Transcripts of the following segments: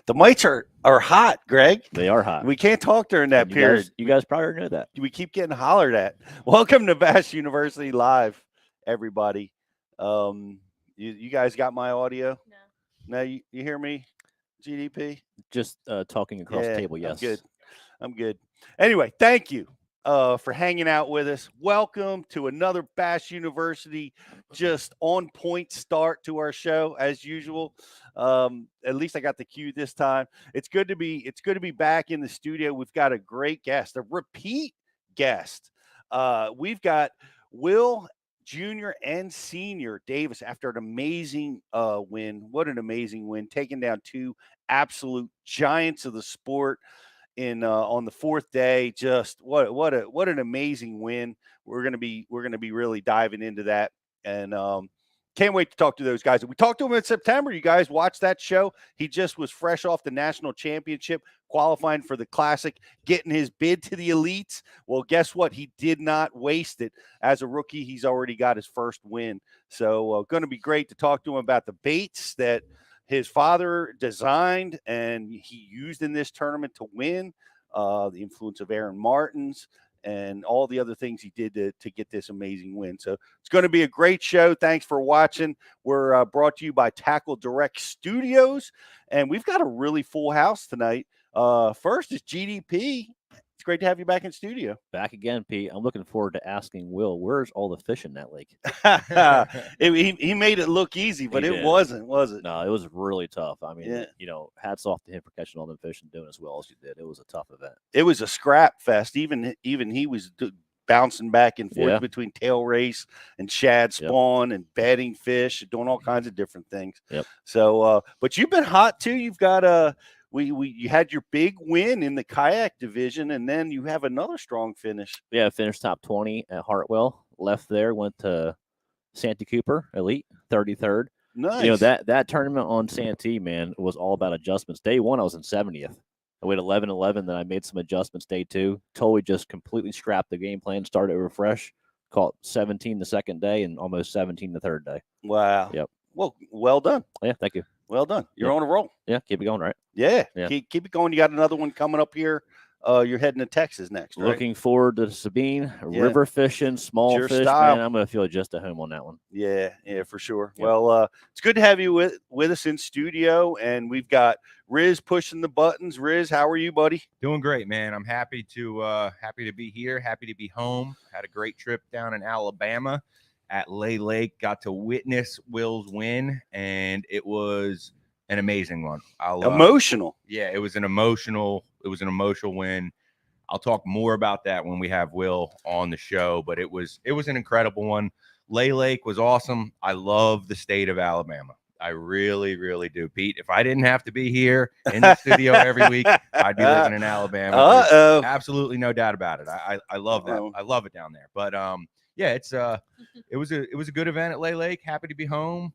The mics are hot, Greg. They are hot. We can't talk during that period. You guys probably know that. We keep getting hollered at. Welcome to Bass University Live, everybody. You guys got my audio? No. You hear me, GDP? Just talking across the table, yes. I'm good. Anyway, thank you for hanging out with us. Welcome to another Bass University, just on point start to our show as usual. At least I got the cue this time. It's good to be back in the studio. We've got a great guest, a repeat guest. We've got Will Junior and Senior Davis after an amazing win. What an amazing win, taking down two absolute giants of the sport in on the fourth day. Just what an amazing win. We're gonna be really diving into that, and can't wait to talk to those guys. We talked to him in September. You guys watched that show. He just was fresh off the national championship, qualifying for the classic, getting his bid to the elites. Well, guess what? He did not waste it. As a rookie, he's already got his first win. So going to be great to talk to him about the baits that his father designed and he used in this tournament to win, the influence of Aaron Martins, and all the other things he did to get this amazing win. So it's going to be a great show. Thanks for watching. We're brought to you by Tackle Direct Studios, and we've got a really full house tonight. First is GDP. It's great to have you back in studio. Back again, Pete. I'm looking forward to asking Will, where's all the fish in that lake? He made it look easy, but it wasn't, was it? No, it was really tough. I mean, hats off to him for catching all the fish and doing as well as you did. It was a tough event. It was a scrap fest. Even he was bouncing back and forth between tail race and shad spawn and bedding fish, doing all kinds of different things. Yep. So, but you've been hot too. You've got you had your big win in the kayak division, and then you have another strong finish. Yeah, finished top 20 at Hartwell. Left there, went to Santee Cooper Elite, 33rd. Nice. That tournament on Santee, man, was all about adjustments. Day one, I was in 70th. I went 11-11, then I made some adjustments day two. Totally just completely scrapped the game plan, started over fresh, caught 17 the second day, and almost 17 the third day. Wow. Yep. Well done. Yeah, thank you. Well done. You're on a roll. Yeah, keep it going, right? Yeah. Keep it going. You got another one coming up here. You're heading to Texas next, right? Looking forward to Sabine, river fishing, small fish. Man, I'm going to feel just at home on that one. Yeah, for sure. Yep. Well, it's good to have you with us in studio, and we've got Riz pushing the buttons. Riz, how are you, buddy? Doing great, man. I'm happy to be here, happy to be home. Had a great trip down in Alabama at Lay Lake. Got to witness Will's win, and it was an amazing one. Emotional. Yeah, it was an emotional win. I'll talk more about that when we have Will on the show, but it was an incredible one. Lay Lake was awesome. I love the state of Alabama. I really, really do. Pete, if I didn't have to be here in the studio every week, I'd be living in Alabama. There's absolutely no doubt about it. I love that. I love it down there. But it was a good event at Lay Lake. Happy to be home.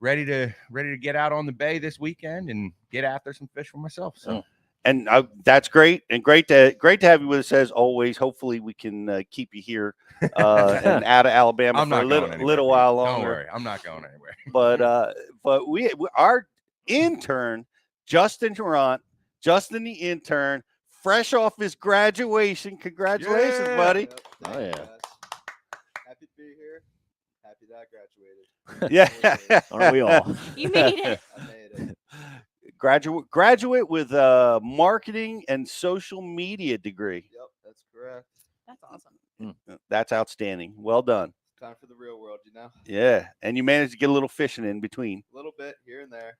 Ready to get out on the bay this weekend and get after some fish for myself. So, and that's great, and great to have you with us as always. Hopefully, we can keep you here and out of Alabama for a little while longer. Don't worry, I'm not going anywhere. But we our intern Justin Durant, Justin the intern, fresh off his graduation. Congratulations, buddy! Oh yeah. Happy to be here. Happy that I graduated. Yeah. Aren't we all? You made it. I made it. Graduate with a marketing and social media degree. Yep, that's correct. That's awesome. That's outstanding. Well done. Time for the real world, you know? Yeah. And you managed to get a little fishing in between. A little bit here and there.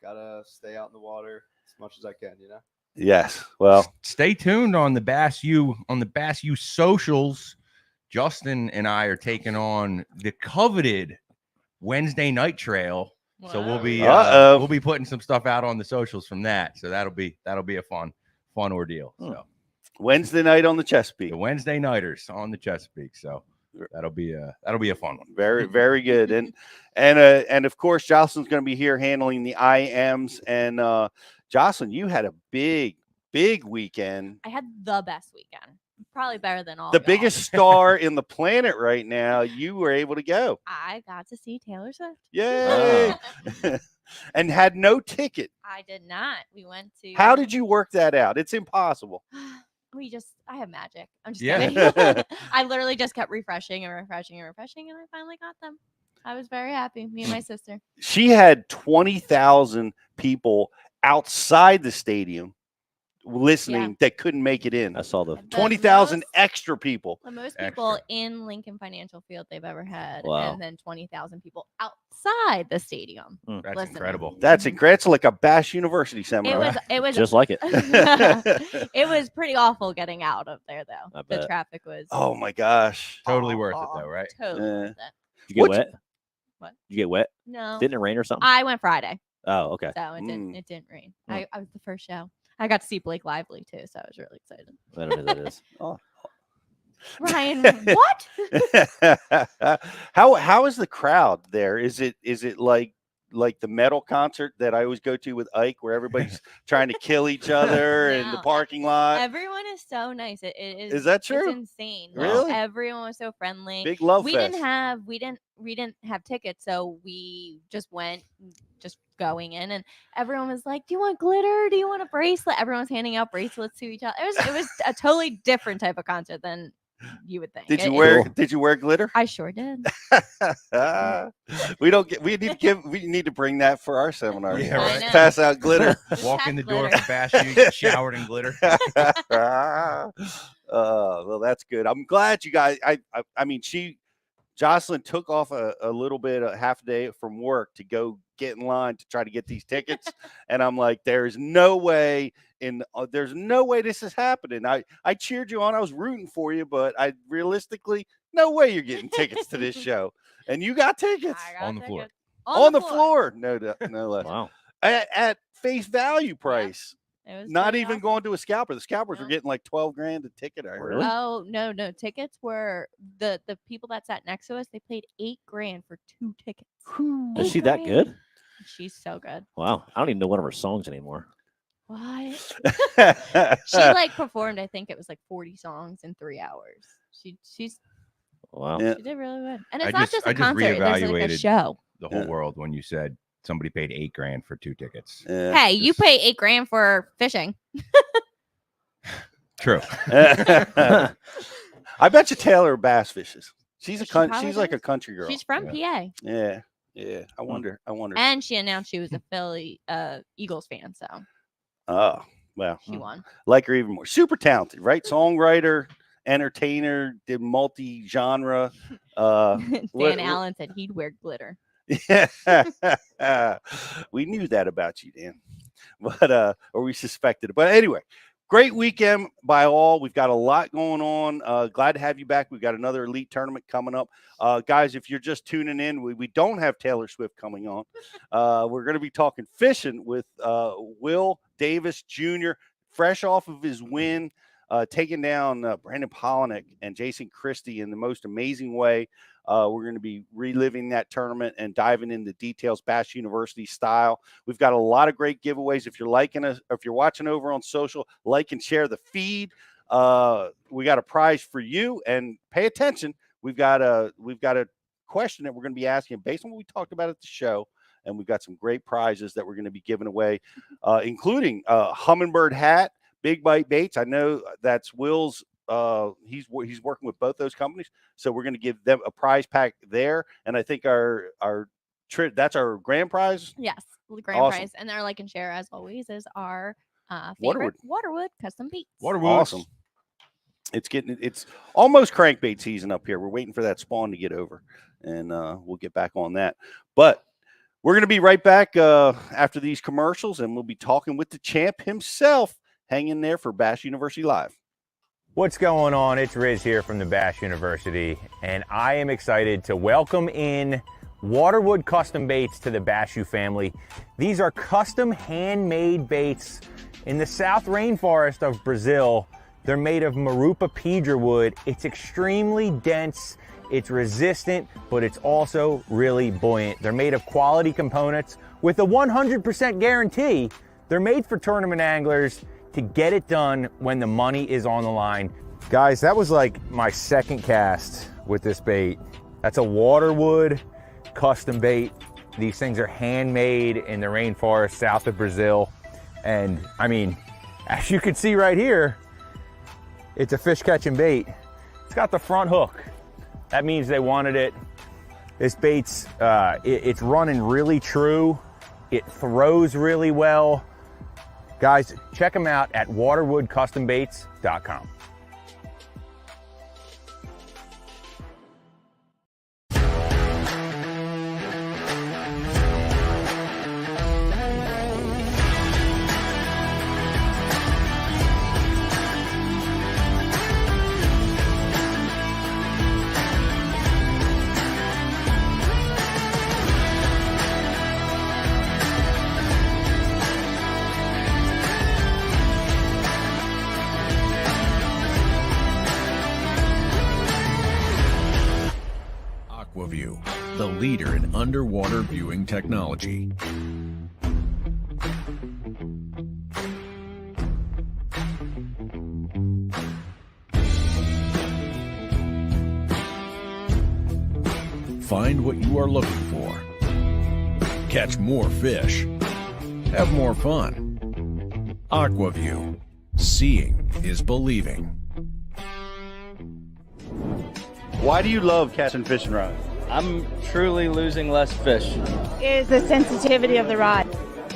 Gotta stay out in the water as much as I can, you know? Yes. Well, stay tuned on the Bass U socials. Justin and I are taking on the coveted Wednesday night trail. Wow. So we'll be putting some stuff out on the socials from that. So that'll be a fun ordeal. So Wednesday night on the Chesapeake. The Wednesday nighters on the Chesapeake. So that'll be a fun one. Very, very good. And of course Jocelyn's going to be here handling the IMs. And Jocelyn, you had a big weekend. I had the best weekend. Probably better than all. The biggest star in the planet right now. You were able to go. I got to see Taylor Swift. Yay! and had no ticket. I did not. We went to. How did you work that out? It's impossible. I have magic. I'm just Yeah. kidding. I literally just kept refreshing and refreshing and refreshing, and I finally got them. I was very happy. Me and my sister. She had 20,000 people outside the stadium listening that couldn't make it in. I saw the 20,000 most- extra people. The most people Extra. in Lincoln Financial Field they've ever had, Wow. and then 20,000 people outside the stadium. That's listening. incredible. That's incredible. It's like a Bass University It seminar. was. It was. just like it. It was pretty awful getting out of there, though. I The bet. traffic was. Oh my gosh. Totally worth it, awful. though, right? Totally Yeah. worth it. Did you get What's- wet? What? Did you get wet? No, Didn't it rain or something? I went Friday, Oh, okay. so it didn't. Mm. It didn't rain. Mm. I was the first show. I got to see Blake Lively too, so I was really excited. I don't know who that is. Ryan, what? how is the crowd there? Is it like the metal concert that I always go to with Ike, where everybody's trying to kill each other in the No. parking lot? Everyone is so nice. It is. Is that true? It's insane. Like, Really? everyone was so friendly. Big love we fest. didn't have tickets, so we just went just going in, and everyone was like, "Do you want glitter? Do you want a bracelet?" Everyone was handing out bracelets to each other. It was a totally different type of concert than you would think. Did you It- wear Cool. Did you wear glitter? I sure did. We need to bring that for our seminar. Yeah, right. I know. Pass out glitter. Just Walk pack in the door glitter. for Bash, you get showered in glitter. Well, that's good. I'm glad you guys. I mean, Jocelyn took off a little bit, a half a day from work to go get in line to try to get these tickets, and I'm like, there's no way this is happening. I cheered you on. I was rooting for you, but I realistically, no way you're getting tickets to this show, and you got tickets I got On the floor. tickets. on the floor. No less. Wow. At face value price. It was Not pretty even awesome. going to a scalper. The scalpers were No. getting like 12 grand a ticket. I heard. Really? Oh no, tickets were the people that sat next to us. They paid $8,000 for 2 tickets. Is she that $8,000. good? She's so good. Wow. I don't even know one of her songs anymore. What? She like performed. I think it was like 40 songs in 3 hours. She's Wow. Yeah. she did really good. And I it's not just- just I a just concert. There's like a reevaluated- show. The whole Yeah. world when you said somebody paid $8,000 for 2 tickets. Yeah. Hey, you pay $8,000 for fishing. True. I bet you Taylor bass fishes. She's She probably she's like a does. country girl. She's from PA, Yeah. I wonder. and she announced she was a Philly Eagles fan, so Oh, well, she won. like her even more. Super talented, right? Songwriter, entertainer, did multi-genre. Dan what- Allen said he'd wear glitter. We knew that about you, Dan. But or we suspected it. But anyway, great weekend by all. We've got a lot going on. Glad to have you back. We've got another elite tournament coming up. Guys, if you're just tuning in, we don't have Taylor Swift coming on. We're going to be talking fishing with Will Davis Jr., fresh off of his win, taking down Brandon Polinick and Jason Christie in the most amazing way. We're going to be reliving that tournament and diving into details, Bass University style. We've got a lot of great giveaways. If you're liking us, if you're watching over on social, like and share the feed. We got a prize for you, and pay attention. We've got a question that we're going to be asking based on what we talked about at the show, and we've got some great prizes that we're going to be giving away, including a Humminbird hat, Big Bite Baits. I know that's Will's. He's working with both those companies, so we're going to give them a prize pack there. And I think that's our grand prize. Yes, the grand Awesome. prize, and our like and share as always is our favorite Waterwood custom beats. Awesome. It's almost crankbait season up here. We're waiting for that spawn to get over, and we'll get back on that. But we're going to be right back after these commercials, and we'll be talking with the champ himself. Hang in there for Bass University Live. What's going on? It's Riz here from the Bass University, and I am excited to welcome in Waterwood Custom Baits to the Bass U family. These are custom handmade baits in the South Rainforest of Brazil. They're made of Marupa pedra wood. It's extremely dense, it's resistant, but it's also really buoyant. They're made of quality components with a 100% guarantee. They're made for tournament anglers to get it done when the money is on the line. Guys, that was like my second cast with this bait. That's a Waterwood custom bait. These things are handmade in the rainforest south of Brazil. And I mean, as you can see right here, it's a fish catching bait. It's got the front hook. That means they wanted it. This bait's, it's running really true. It throws really well. Guys, check them out at waterwoodcustombaits.com. Aquaview, the leader in underwater viewing technology. Find what you are looking for. Catch more fish. Have more fun. Aquaview. Seeing is believing. Why do you love catching fishing rods? I'm truly losing less fish. Is the sensitivity of the rod.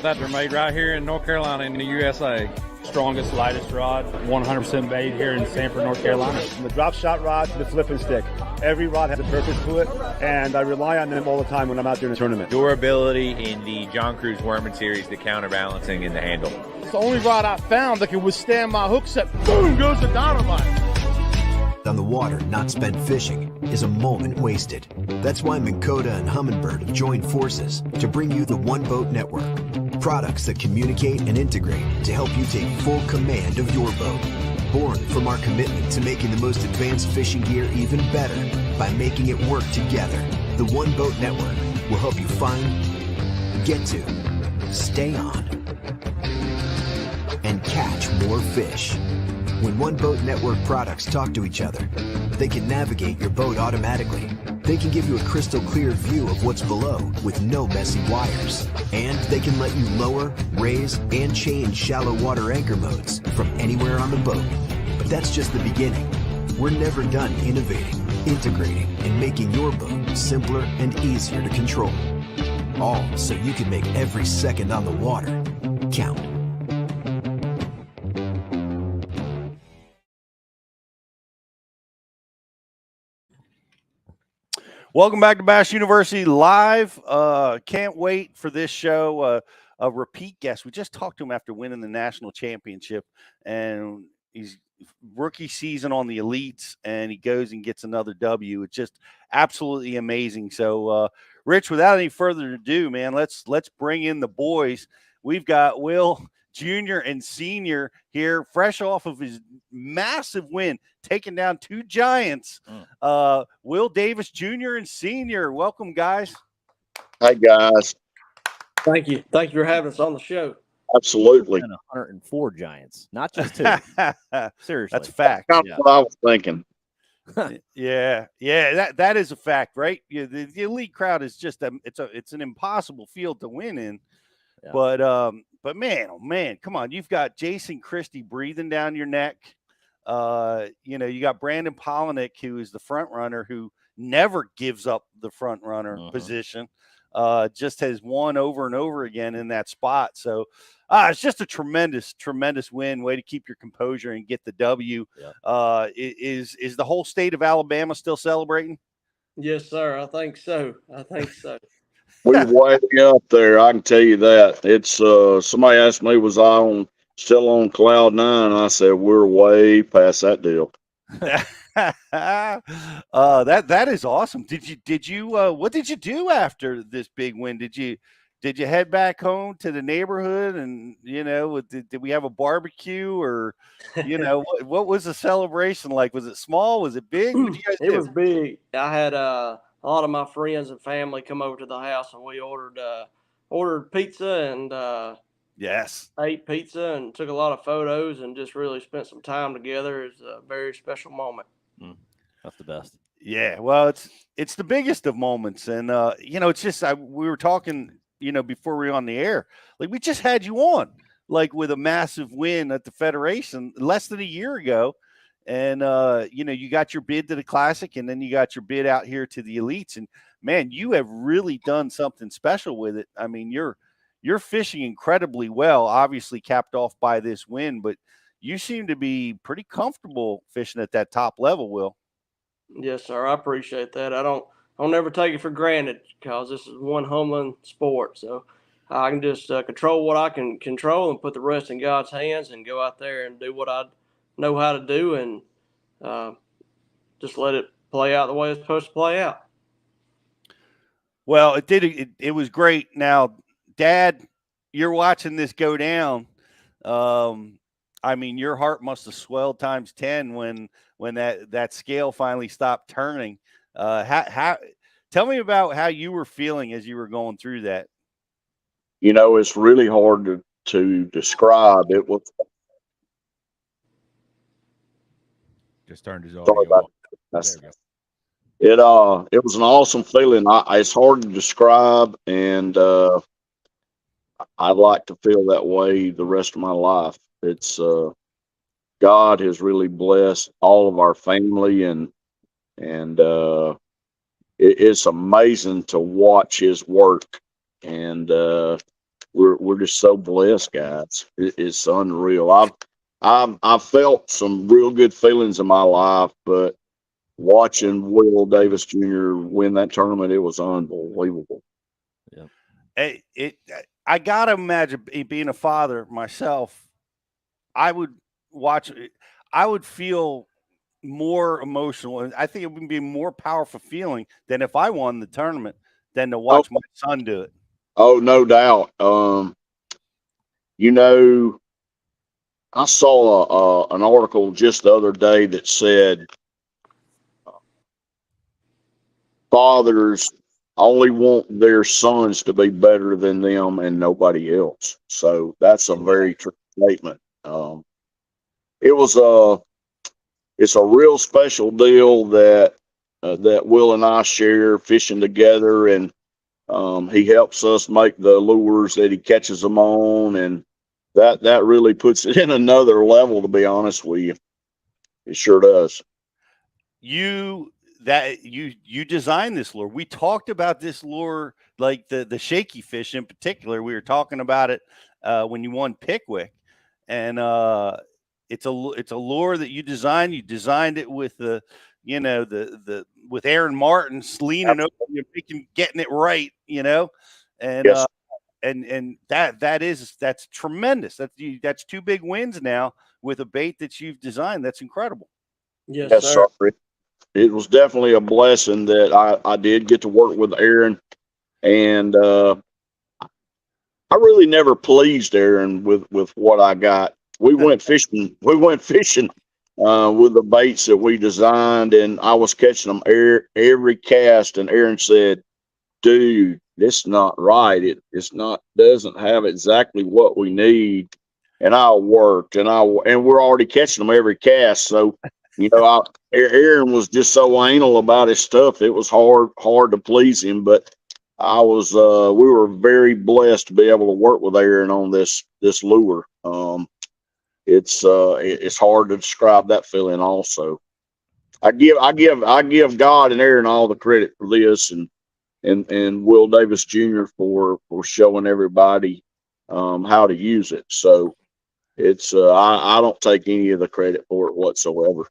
That they're made right here in North Carolina in the USA. Strongest, lightest rod, 100% made here in Sanford, North Carolina. From the drop shot rod to the flipping stick. Every rod has a purpose to it, and I rely on them all the time when I'm out doing a tournament. Durability in the John Cruz Worming Series, the counterbalancing in the handle. It's the only rod I found that can withstand my hook set. Boom goes the dynamite. On the water not spent fishing is a moment wasted. That's why Minn Kota and Humminbird have joined forces to bring you the One Boat Network. Products that communicate and integrate to help you take full command of your boat. Born from our commitment to making the most advanced fishing gear even better by making it work together. The One Boat Network will help you find, get to, stay on, and catch more fish. When One Boat Network products talk to each other, they can navigate your boat automatically. They can give you a crystal clear view of what's below with no messy wires. And they can let you lower, raise, and change shallow water anchor modes from anywhere on the boat. But that's just the beginning. We're never done innovating, integrating, and making your boat simpler and easier to control. All so you can make every second on the water count. Welcome back to Bass University Live. Can't wait for this show. A repeat guest. We just talked to him after winning the national championship, and he's rookie season on the elites, and he goes and gets another W. It's just absolutely amazing. So, Rich, without any further ado, man, let's bring in the boys. We've got Will Jr. and Senior here, fresh off of his massive win, taking down two giants. Will Davis Jr. and Senior, welcome, guys. Hi, guys. Thank you. Thank you for having us on the show. Absolutely. And 104 giants, not just two. Seriously, that's a fact. That's yeah. what I was thinking. yeah, that is a fact, right? Yeah, the elite crowd is just it's an impossible field to win in. Yeah. But man, oh man, come on! You've got Jason Christie breathing down your neck. You got Brandon Polinick, who is the front runner, who never gives up the front runner position. Just has won over and over again in that spot. So it's just a tremendous win. Way to keep your composure and get the W. Yeah. Is the whole state of Alabama still celebrating? Yes, sir. I think so. We're way up there. I can tell you that. It's somebody asked me, was I still on cloud nine? I said, we're way past that deal. That is awesome. Did you what did you do after this big win? Did you head back home to the neighborhood and did we have a barbecue, or what was the celebration like? Was it small? Was it big? What did you guys do? It was big. I had a lot of my friends and family come over to the house, and we ordered pizza and yes, ate pizza and took a lot of photos and just really spent some time together. It's a very special moment. That's the best. Yeah, well, it's the biggest of moments, and it's just we were talking, before we were on the air, like we just had you on, like with a massive win at the Federation less than a year ago, and you got your bid to the Classic, and then you got your bid out here to the Elites, and man, you have really done something special with it. I mean, you're fishing incredibly well, obviously capped off by this win, but you seem to be pretty comfortable fishing at that top level, Will. Yes, sir. I appreciate that. I'll never take it for granted because this is one humbling sport. So I can just control what I can control and put the rest in God's hands and go out there and do what I know how to do and just let it play out the way it's supposed to play out. Well, it was great. Now, Dad, you're watching this go down. I mean, your heart must have swelled times 10 when that scale finally stopped turning. How tell me about how you were feeling as you were going through that. It's really hard to describe. It was Just turned his sorry audio about off. that. There we go. It was an awesome feeling. It's hard to describe, and I'd like to feel that way the rest of my life. It's God has really blessed all of our family, and it's amazing to watch His work, and we're just so blessed, guys. It's unreal. I've felt some real good feelings in my life, but watching Will Davis Jr. win that tournament, it was unbelievable. Yeah. I gotta imagine being a father myself. I would watch it. I would feel more emotional, and I think it would be a more powerful feeling than if I won the tournament than to watch my son do it. Oh, no doubt. I saw an article just the other day that said fathers only want their sons to be better than them and nobody else. So that's a very true statement. It's a real special deal that Will and I share fishing together, and he helps us make the lures that he catches them on, and that really puts it in another level, to be honest with you. It sure does. You designed this lure. We talked about this lure, like the shaky fish in particular. We were talking about it when you won Pickwick, and it's a lure that you designed. You designed it with the with Aaron Martin leaning over you, getting it right, and yes. And that's tremendous. That's two big wins now with a bait that you've designed. That's incredible. Yes, sir. It was definitely a blessing that I did get to work with Aaron, and I really never pleased Aaron with what I got. We went fishing. With the baits that we designed, and I was catching them every cast. And Aaron said, "Dude, this not right. It's not doesn't have exactly what we need." And I worked, and we're already catching them every cast. So, Aaron was just so anal about his stuff. It was hard to please him, but we were very blessed to be able to work with Aaron on this lure. It's hard to describe that feeling. Also, I give God and Aaron all the credit for this, and Will Davis Jr. for showing everybody how to use it. So it's I don't take any of the credit for it whatsoever.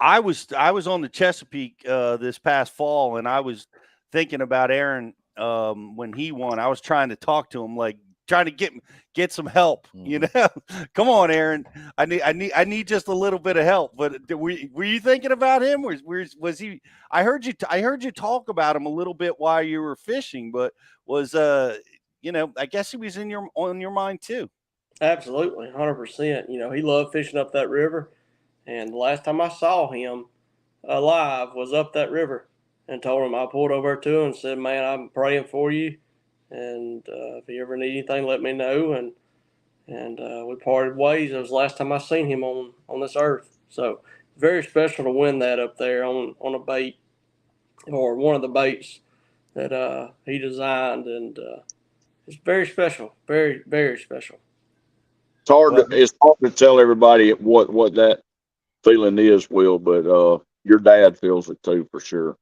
I was on the Chesapeake this past fall, and I was thinking about Aaron when he won. I was trying to talk to him, like trying to get some help. Come on, Aaron. I need just a little bit of help. But were you thinking about him? Was he? I heard you talk about him a little bit while you were fishing, but was I guess he was on your mind too. Absolutely, 100%. He loved fishing up that river, and the last time I saw him alive was up that river, and told him I pulled over to him and said, "Man, I'm praying for you, and if you ever need anything, let me know." And we parted ways. It was the last time I seen him on this earth. So very special to win that up there on a bait or one of the baits that he designed, and it's very special, very, very special. It's hard to tell everybody what that feeling is, Will, but your dad feels it too for sure.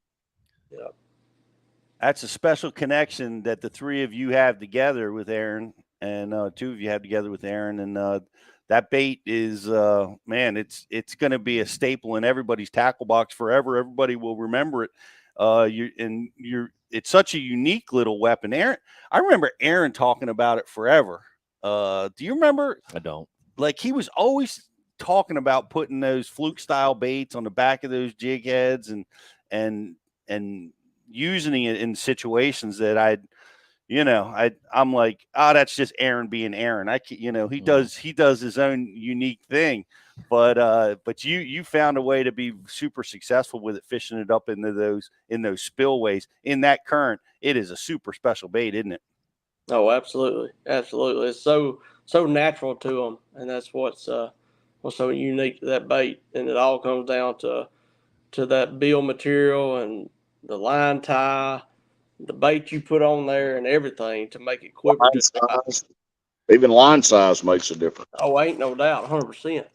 Yeah. That's a special connection that the three of you have together with Aaron, and two of you have together with Aaron, and that bait is man, it's going to be a staple in everybody's tackle box forever. Everybody will remember it. It's such a unique little weapon. Aaron, I remember Aaron talking about it forever. Do you remember? I don't. Like, he was always talking about putting those fluke style baits on the back of those jig heads and using it in situations that I'm like, oh, that's just Aaron being Aaron. He does his own unique thing, but you found a way to be super successful with it, fishing it up in those spillways in that current. It is a super special bait, isn't it? Oh, absolutely, absolutely. It's so natural to them, and that's what's so unique to that bait. And it all comes down to that bill material and the line tie, the bait you put on there, and everything to make it quiver. Even line size makes a difference. Oh, ain't no doubt, 100%.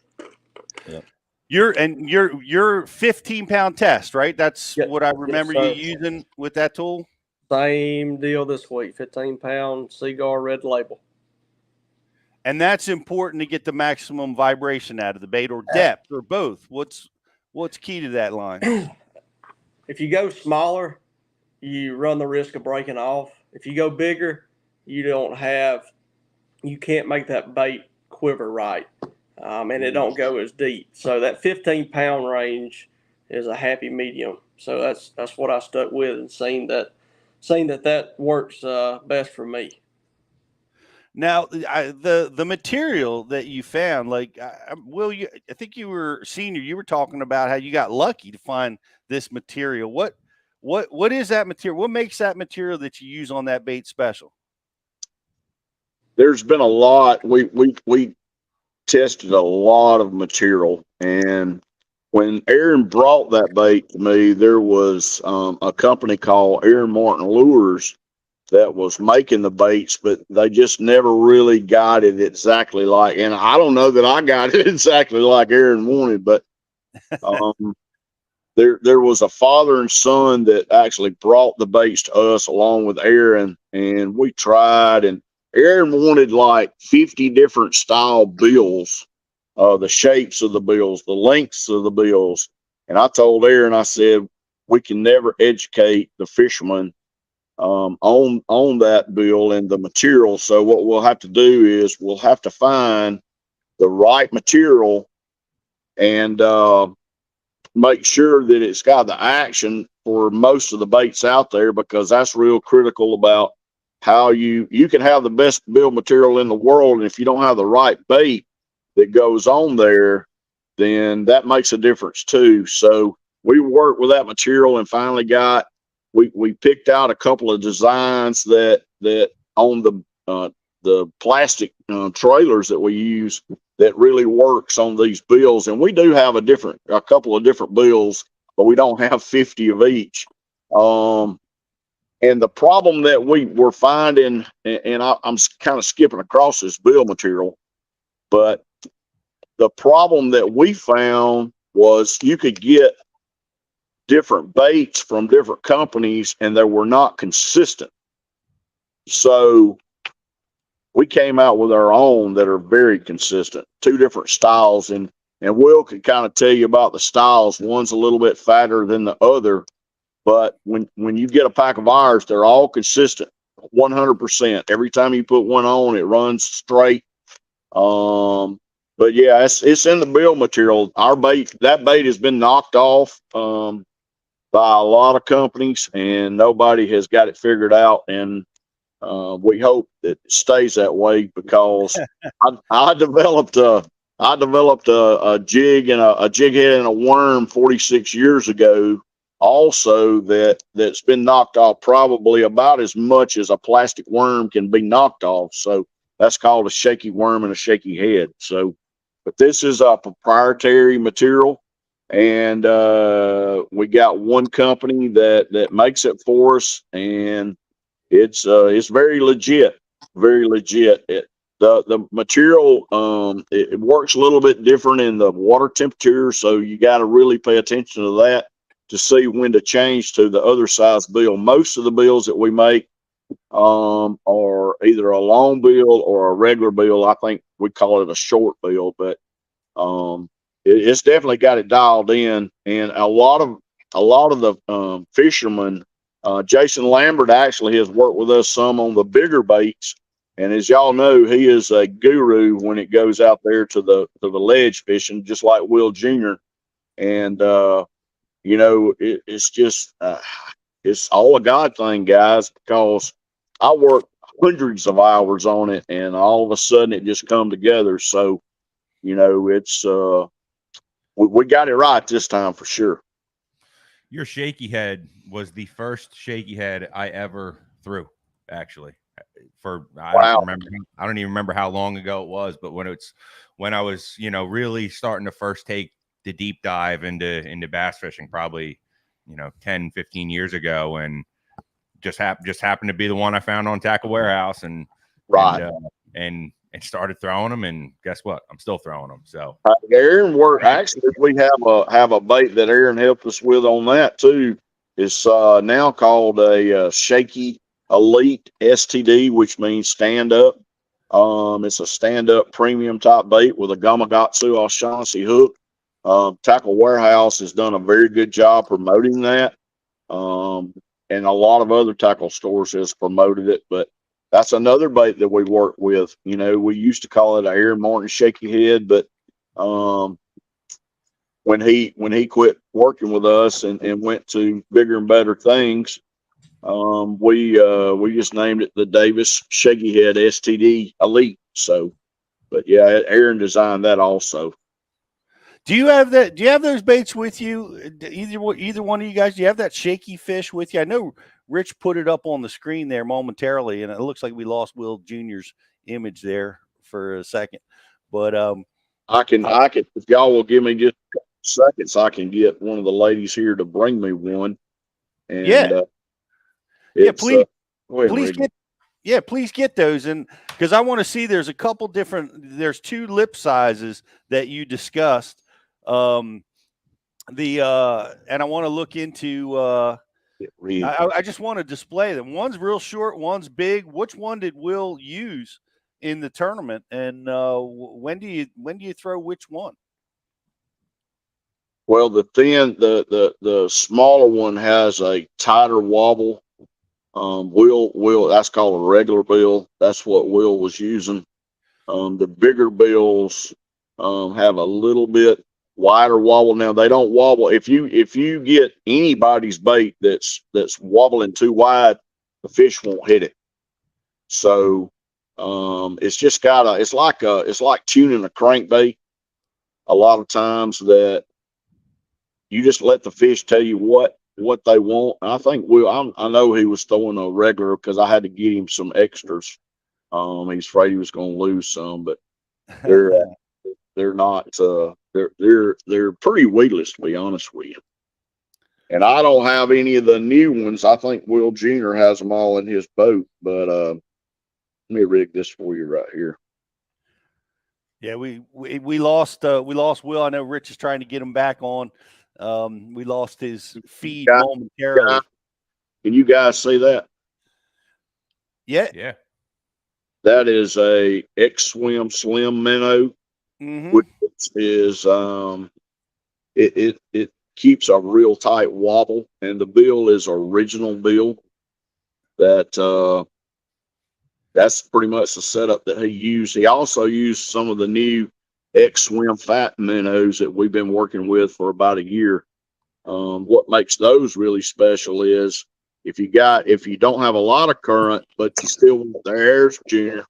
Yeah. Your 15-pound test, right? That's what I remember you sir. using with that tool. Same deal this week, 15-pound Seaguar red label. And that's important to get the maximum vibration out of the bait, or depth, or both. What's key to that line? If you go smaller, you run the risk of breaking off. If you go bigger, you can't make that bait quiver right, and it don't go as deep. So that 15-pound range is a happy medium. So that's what I stuck with, and seen that works best for me. Now, the material that you found, like, Will, I think you were senior. You were talking about how you got lucky to find this material. What is that material? What makes that material that you use on that bait special? There's been a lot. We tested a lot of material, and when Aaron brought that bait to me, there was a company called Aaron Martin Lures that was making the baits, but they just never really got it exactly like, and I don't know that I got it exactly like Aaron wanted, but there was a father and son that actually brought the baits to us along with Aaron, and we tried, and Aaron wanted like 50 different style bills, the shapes of the bills, the lengths of the bills. And I told Aaron, I said, we can never educate the fishermen on that bill and the material. So what we'll have to do is we'll have to find the right material and make sure that it's got the action for most of the baits out there, because that's real critical about how you can have the best bill material in the world, and if you don't have the right bait that goes on there, then that makes a difference too. So we worked with that material and finally we picked out a couple of designs that on the plastic trailers that we use that really works on these bills. And we do have a couple of different bills, but we don't have 50 of each. And the problem that we were finding, and I'm kind of skipping across this bill material, but the problem that we found was you could get different baits from different companies and they were not consistent. So we came out with our own that are very consistent, 2 different styles. And Will could kind of tell you about the styles. One's a little bit fatter than the other, but when you get a pack of ours, they're all consistent, 100%. Every time you put one on, it runs straight. But yeah, it's in the bill material. That bait has been knocked off by a lot of companies, and nobody has got it figured out. And we hope that it stays that way, because I developed a jig and a jig head and a worm 46 years ago also that's been knocked off probably about as much as a plastic worm can be knocked off. So that's called a shaky worm and a shaky head. So, but this is a proprietary material, and we got one company that makes it for us, and it's very legit, very legit. The material it works a little bit different in the water temperature, so you got to really pay attention to that to see when to change to the other size bill. Most of the bills that we make are either a long bill or a regular bill. I think we call it a short bill, but it's definitely got it dialed in. And a lot of the fishermen, Jason Lambert actually has worked with us some on the bigger baits. And as y'all know, he is a guru when it goes out there to the ledge fishing, just like Will Jr. And you know, it's just it's all a God thing, guys, because I worked hundreds of hours on it, and all of a sudden it just come together. So, you know, it's we got it right this time for sure. Your shaky head was the first shaky head I ever threw, actually. I don't even remember how long ago it was, but when I was, you know, really starting to first take the deep dive into bass fishing, probably, you know, 10, 15 years ago, and just happened to be the one I found on Tackle Warehouse, and started throwing them, and guess what? I'm still throwing them. So Aaron actually, we have a bait that Aaron helped us with on that too. It's now called a Shaky Elite STD, which means stand up. It's a stand up premium type bait with a Gamakatsu O'Shaughnessy hook. Tackle Warehouse has done a very good job promoting that. And a lot of other tackle stores has promoted it, but that's another bait that we work with. You know, we used to call it a Aaron Martin shaky head, but when he quit working with us and went to bigger and better things, we just named it the Davis Shaky Head STD Elite. So, but yeah, Aaron designed that also. Do you have that? Do you have those baits with you? Either one of you guys? Do you have that shaky fish with you? I know Rich put it up on the screen there momentarily, and it looks like we lost Will Jr.'s image there for a second. But I can if y'all will give me just a couple seconds, I can get one of the ladies here to bring me one. And please get those, and because I want to see. There's a couple different. There's two lip sizes that you discussed. And I want to look into. I just want to display them. One's real short, one's big. Which one did Will use in the tournament? And when do you throw which one? Well, the smaller one has a tighter wobble. Will that's called a regular bill. That's what Will was using. The bigger bills have a little bit wider wobble. Now they don't wobble. If you get anybody's bait that's wobbling too wide, the fish won't hit it. So it's just it's like tuning a crankbait. A lot of times that you just let the fish tell you what they want. I think I know he was throwing a regular because I had to get him some extras. He's afraid he was going to lose some, but they're not. They're pretty weedless, to be honest with you. And I don't have any of the new ones. I think Will Jr. has them all in his boat. But let me rig this for you right here. Yeah, we lost Will. I know Rich is trying to get him back on. We lost his feed momentarily. Can you guys see that? Yeah. That is a X-Swim Slim Minnow, which is it keeps a real tight wobble, and the bill is original bill. That's pretty much the setup that he used. He also used some of the new X-Swim Fat minnows that we've been working with for about a year. What makes those really special is if you don't have a lot of current, but you still want the airs, Junior.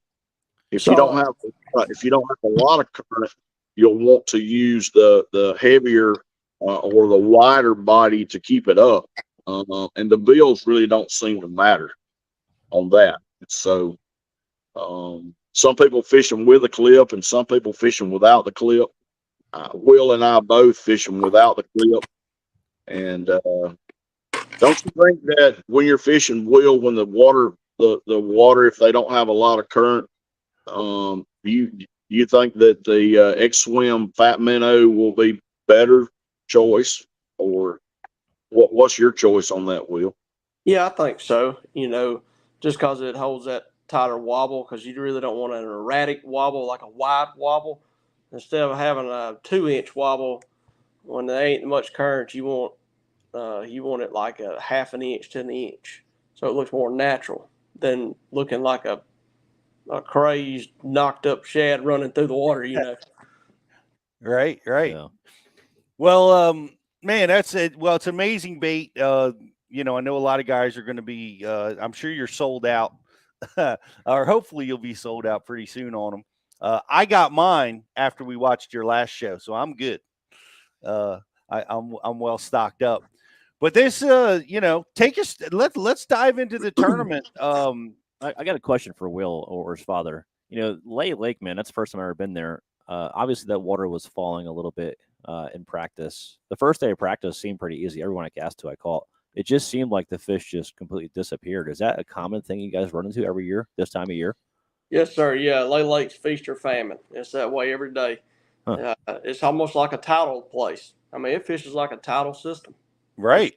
If you don't have a lot of current, you'll want to use the heavier or the wider body to keep it up. And the bills really don't seem to matter on that. So some people fishing with a clip and some people fishing without the clip. Will and I both fishing without the clip. And don't you think that when you're fishing, Will, when the water, if they don't have a lot of current, you think that the X-Swim Fat Minnow will be better choice, or what's your choice on that, Will? Yeah, I think so. Just because it holds that tighter wobble, because you really don't want an erratic wobble, like a wide wobble. Instead of having a 2-inch wobble, when there ain't much current, you want it like a half an inch to an inch, so it looks more natural than looking like a crazed, knocked up shad running through the water. Right. Yeah. Well, man, that's it. Well, it's amazing bait. I know a lot of guys are going to be. I'm sure you're sold out, or hopefully you'll be sold out pretty soon on them. I got mine after we watched your last show, so I'm good. I'm well stocked up. But this, take us. Let's dive into the tournament. I got a question for Will or his father. Lay Lake, man, that's the first time I've ever been there. Obviously, that water was falling a little bit in practice. The first day of practice seemed pretty easy. Everyone I cast to, I caught. It just seemed like the fish just completely disappeared. Is that a common thing you guys run into every year, this time of year? Yes, sir. Yeah, Lay Lake's feast or famine. It's that way every day. Huh. It's almost like a tidal place. I mean, it fishes like a tidal system. Right.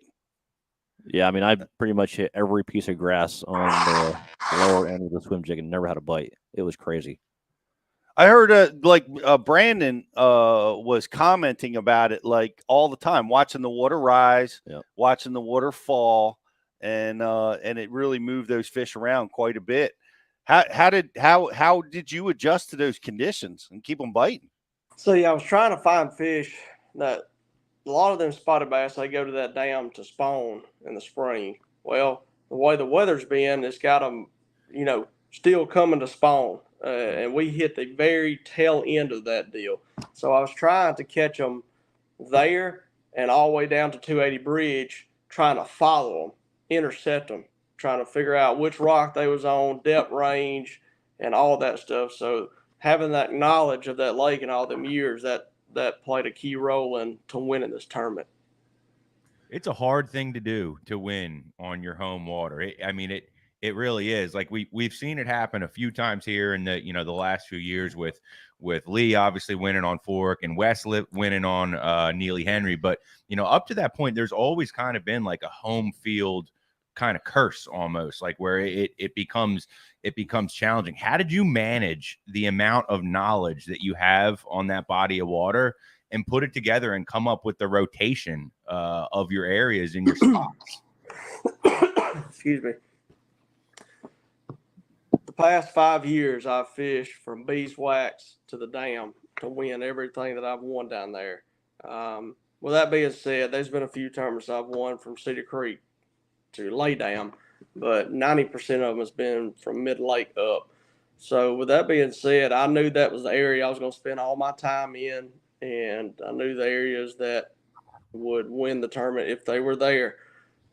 Yeah, I mean, I pretty much hit every piece of grass on the lower end of the swim jig and never had a bite. It was crazy. I heard Brandon was commenting about it like all the time, watching the water rise, watching the water fall, and it really moved those fish around quite a bit. How did you adjust to those conditions and keep them biting? See, I was trying to find fish that a lot of them spotted bass, they go to that dam to spawn in the spring. Well, the way the weather's been, it's got them, still coming to spawn. And we hit the very tail end of that deal. So I was trying to catch them there and all the way down to 280 Bridge, trying to follow them, intercept them, trying to figure out which rock they was on, depth range, and all that stuff. So having that knowledge of that lake and all them years, that played a key role to winning this tournament. It's a hard thing to do to win on your home water. It really is. Like we've seen it happen a few times here in the last few years with Lee obviously winning on Fork and Wes winning on Neely Henry. But up to that point, there's always kind of been like a home field kind of curse almost, like where it becomes challenging. How did you manage the amount of knowledge that you have on that body of water and put it together and come up with the rotation of your areas in your spots? Excuse me. The past 5 years, I've fished from beeswax to the dam to win everything that I've won down there. With that being said, there's been a few tournaments I've won from Cedar Creek to Lay Dam, but 90% of them has been from Mid Lake up. So with that being said, I knew that was the area I was going to spend all my time in, and I knew the areas that would win the tournament if they were there.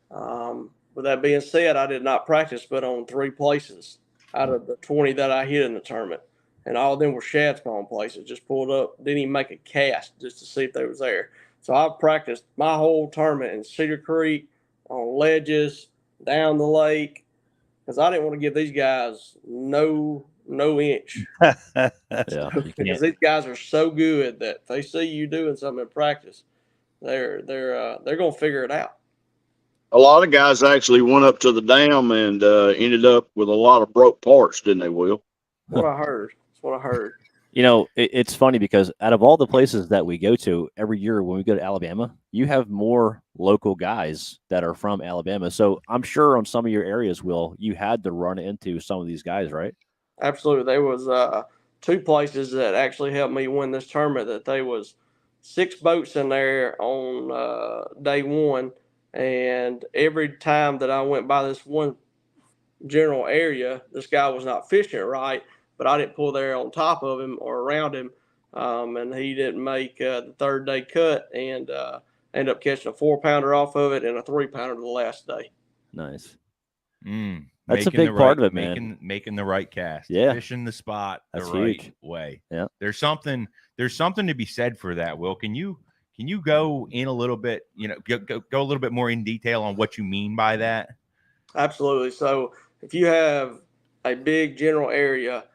With that being said, I did not practice but on 3 places out of the 20 that I hit in the tournament, and all of them were shad spawn places. Just pulled up, didn't even make a cast just to see if they was there. So I practiced my whole tournament in Cedar Creek, on ledges, down the lake, because I didn't want to give these guys no inch. Yeah, because these guys are so good that if they see you doing something in practice, they're gonna figure it out. A lot of guys actually went up to the dam and ended up with a lot of broke parts, didn't they, Will? That's what I heard. It's funny because out of all the places that we go to every year when we go to Alabama, you have more local guys that are from Alabama. So I'm sure on some of your areas, Will, you had to run into some of these guys, right? Absolutely. There was 2 places that actually helped me win this tournament. That there was 6 boats in there on day 1, and every time that I went by this one general area, this guy was not fishing it right, but I didn't pull there on top of him or around him, and he didn't make the 3rd day cut, and ended up catching a 4-pounder off of it and a 3-pounder the last day. Nice. That's a Making big the part right- of it, man. Making the right cast. Yeah. Fishing the spot That's the right huge. way. Yeah. There's something to be said for that, Will. Can you go in a little bit, go a little bit more in detail on what you mean by that? Absolutely. So if you have a big general area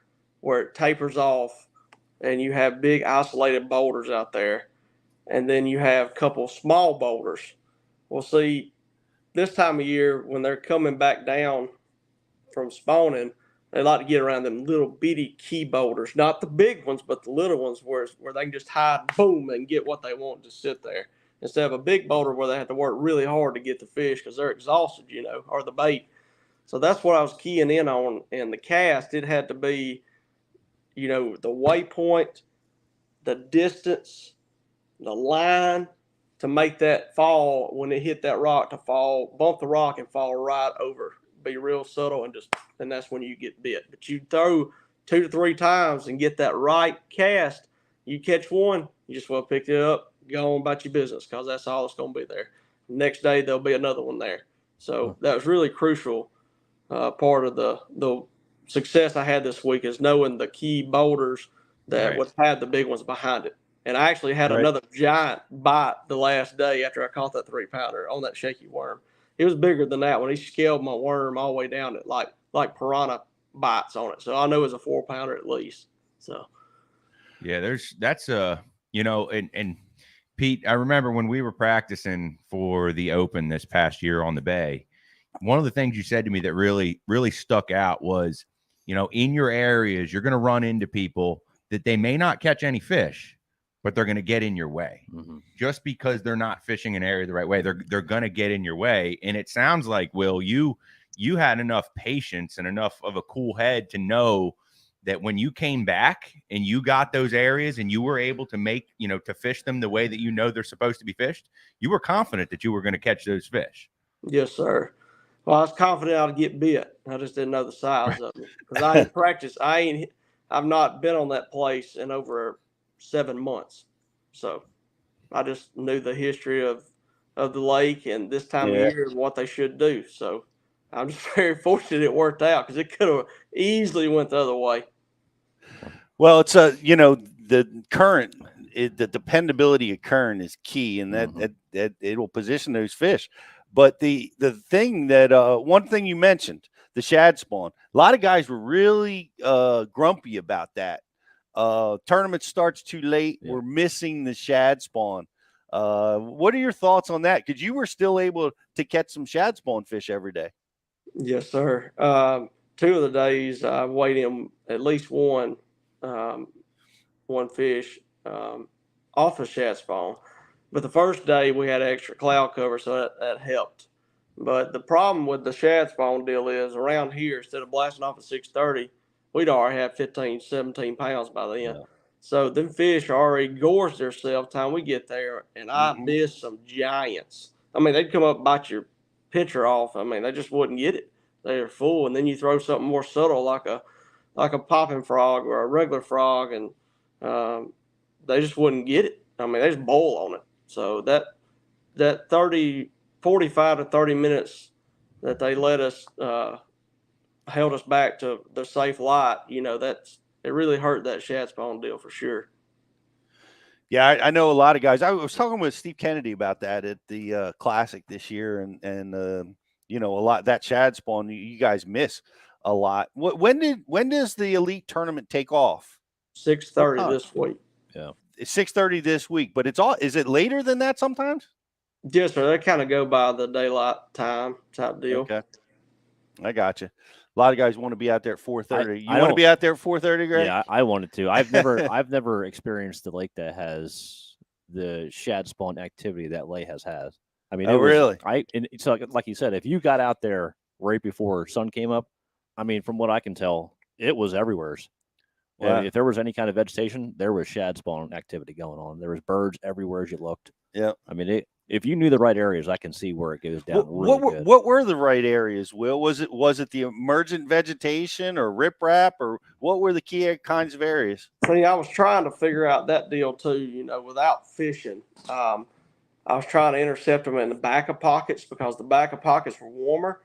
where it tapers off and you have big isolated boulders out there, and then you have a couple small boulders, well, see, this time of year when they're coming back down from spawning, they like to get around them little bitty key boulders, not the big ones, but the little ones where they can just hide, boom, and get what they want to sit there. Instead of a big boulder where they have to work really hard to get the fish because they're exhausted, or the bait. So that's what I was keying in on. And the cast, it had to be, the waypoint, the distance, the line to make that fall when it hit that rock to fall, bump the rock and fall right over. Be real subtle and that's when you get bit. But you throw 2 to 3 times and get that right cast. You catch one, you just well pick it up, go on about your business because that's all that's going to be there. Next day there'll be another one there. So that was really crucial. Part of the success I had this week is knowing the key boulders that would have the big ones behind it. And I actually had another giant bite the last day after I caught that 3-pounder on that shaky worm. It was bigger than that one. He scaled my worm all the way down at like piranha bites on it. So I know it was a 4-pounder at least. So yeah, and Pete, I remember when we were practicing for the Open this past year on the Bay, one of the things you said to me that really, really stuck out was, in your areas, you're going to run into people that they may not catch any fish, but they're going to get in your way. Just because they're not fishing an area the right way, they're going to get in your way. And it sounds like, Will, you had enough patience and enough of a cool head to know that when you came back and you got those areas and you were able to make, to fish them the way that they're supposed to be fished, you were confident that you were going to catch those fish. Yes, sir. Well, I was confident I'd get bit. I just didn't know the size of it because I ain't practiced. I've not been on that place in over 7 months. So I just knew the history of the lake and this time of year and what they should do. So I'm just very fortunate it worked out because it could have easily went the other way. Well, it's the current, the dependability of current is key, and that it will position those fish. But the thing that one thing you mentioned, the shad spawn, a lot of guys were really grumpy about that. Tournament starts too late. Yeah. We're missing the shad spawn. What are your thoughts on that? Because you were still able to catch some shad spawn fish every day. Yes, sir. 2 of the days I weighed in at least one fish off of shad spawn. But the first day we had extra cloud cover, so that helped. But the problem with the shad spawn deal is around here, instead of blasting off at 6:30, we'd already have 15, 17 pounds by then. Yeah. So them fish already gorged themselves time we get there, and I missed some giants. I mean, they'd come up and bite your pitcher off. I mean, they just wouldn't get it. They were full, and then you throw something more subtle like a popping frog or a regular frog, and they just wouldn't get it. I mean, they just boil on it. So that 45 to 30 minutes that they let us held us back to the safe light, it really hurt that shad spawn deal for sure. Yeah, I know a lot of guys. I was talking with Steve Kennedy about that at the Classic this year, and a lot that shad spawn you guys miss a lot. When does the Elite tournament take off? 6:30 this week. Yeah, it's 6:30 this week, but is it later than that sometimes? Yes, sir. They kind of go by the daylight time type deal. Okay, I got you. A lot of guys want to be out there at 4:30. You want to be out there at 4:30, Greg? Yeah, I wanted to. I've never experienced the lake that has the shad spawn activity that lake has. I mean, really? And it's like you said, if you got out there right before sun came up, I mean, from what I can tell, it was everywhere. Wow. If there was any kind of vegetation, there was shad spawn activity going on. There was birds everywhere as you looked. Yeah. I mean, if you knew the right areas, I can see where it goes down. What were the right areas, Will? Was it the emergent vegetation or riprap, or what were the key kinds of areas? See, I was trying to figure out that deal too, without fishing. I was trying to intercept them in the back of pockets because the back of pockets were warmer,